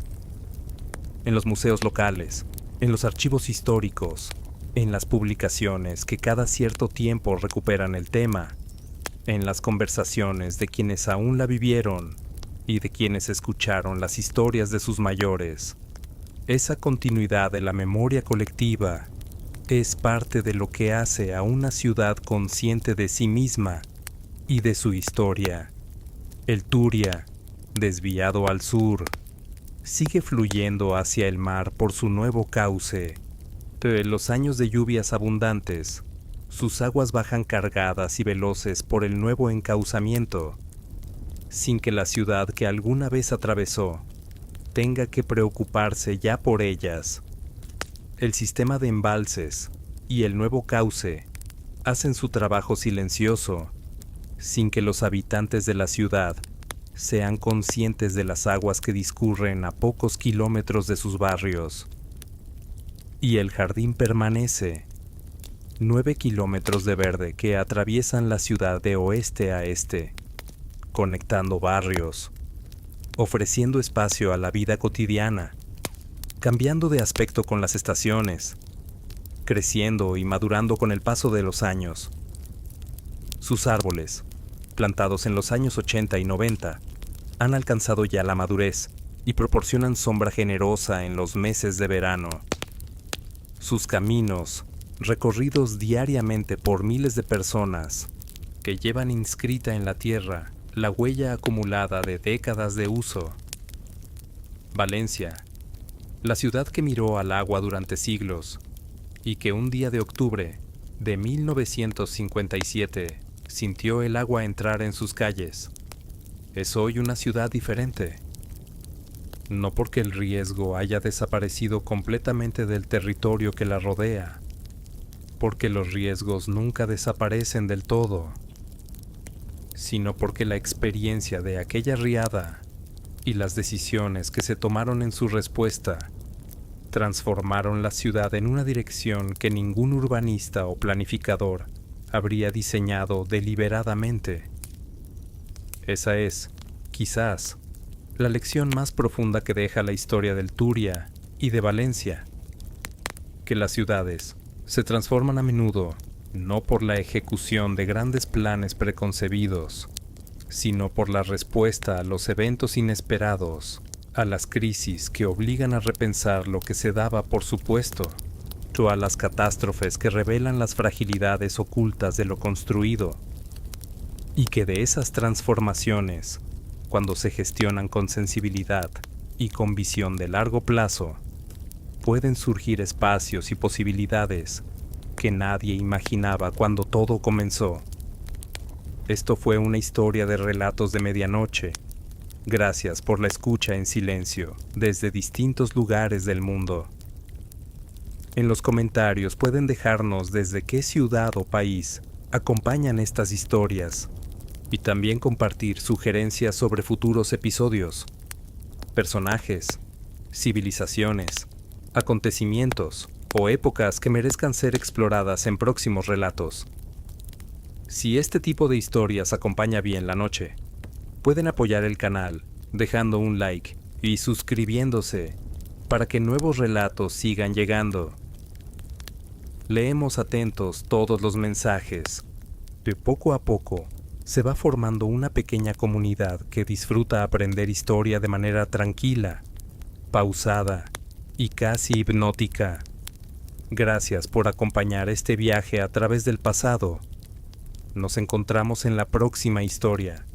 en los museos locales, en los archivos históricos, en las publicaciones que cada cierto tiempo recuperan el tema, en las conversaciones de quienes aún la vivieron y de quienes escucharon las historias de sus mayores. Esa continuidad de la memoria colectiva es parte de lo que hace a una ciudad consciente de sí misma y de su historia. El Turia, desviado al sur, sigue fluyendo hacia el mar por su nuevo cauce. De los años de lluvias abundantes, sus aguas bajan cargadas y veloces por el nuevo encauzamiento, sin que la ciudad que alguna vez atravesó tenga que preocuparse ya por ellas. El sistema de embalses y el nuevo cauce hacen su trabajo silencioso, sin que los habitantes de la ciudad sean conscientes de las aguas que discurren a pocos kilómetros de sus barrios. Y el jardín permanece, 9 kilómetros de verde que atraviesan la ciudad de oeste a este, conectando barrios, ofreciendo espacio a la vida cotidiana, cambiando de aspecto con las estaciones, creciendo y madurando con el paso de los años. Sus árboles, plantados en los años 80 y 90, han alcanzado ya la madurez y proporcionan sombra generosa en los meses de verano. Sus caminos, recorridos diariamente por miles de personas, que llevan inscrita en la tierra la huella acumulada de décadas de uso. Valencia, la ciudad que miró al agua durante siglos y que un día de octubre de 1957 sintió el agua entrar en sus calles, es hoy una ciudad diferente. No porque el riesgo haya desaparecido completamente del territorio que la rodea, porque los riesgos nunca desaparecen del todo, sino porque la experiencia de aquella riada y las decisiones que se tomaron en su respuesta transformaron la ciudad en una dirección que ningún urbanista o planificador habría diseñado deliberadamente. Esa es, quizás, la lección más profunda que deja la historia del Turia y de Valencia, que las ciudades se transforman a menudo no por la ejecución de grandes planes preconcebidos, sino por la respuesta a los eventos inesperados, a las crisis que obligan a repensar lo que se daba por supuesto, o a las catástrofes que revelan las fragilidades ocultas de lo construido, y que de esas transformaciones, cuando se gestionan con sensibilidad y con visión de largo plazo, pueden surgir espacios y posibilidades que nadie imaginaba cuando todo comenzó. Esto fue una historia de relatos de medianoche. Gracias por la escucha en silencio desde distintos lugares del mundo. En los comentarios pueden dejarnos desde qué ciudad o país acompañan estas historias y también compartir sugerencias sobre futuros episodios, personajes, civilizaciones, acontecimientos o épocas que merezcan ser exploradas en próximos relatos. Si este tipo de historias acompaña bien la noche, pueden apoyar el canal dejando un like y suscribiéndose para que nuevos relatos sigan llegando. Leemos atentos todos los mensajes. De poco a poco se va formando una pequeña comunidad que disfruta aprender historia de manera tranquila, pausada y casi hipnótica. Gracias por acompañar este viaje a través del pasado. Nos encontramos en la próxima historia.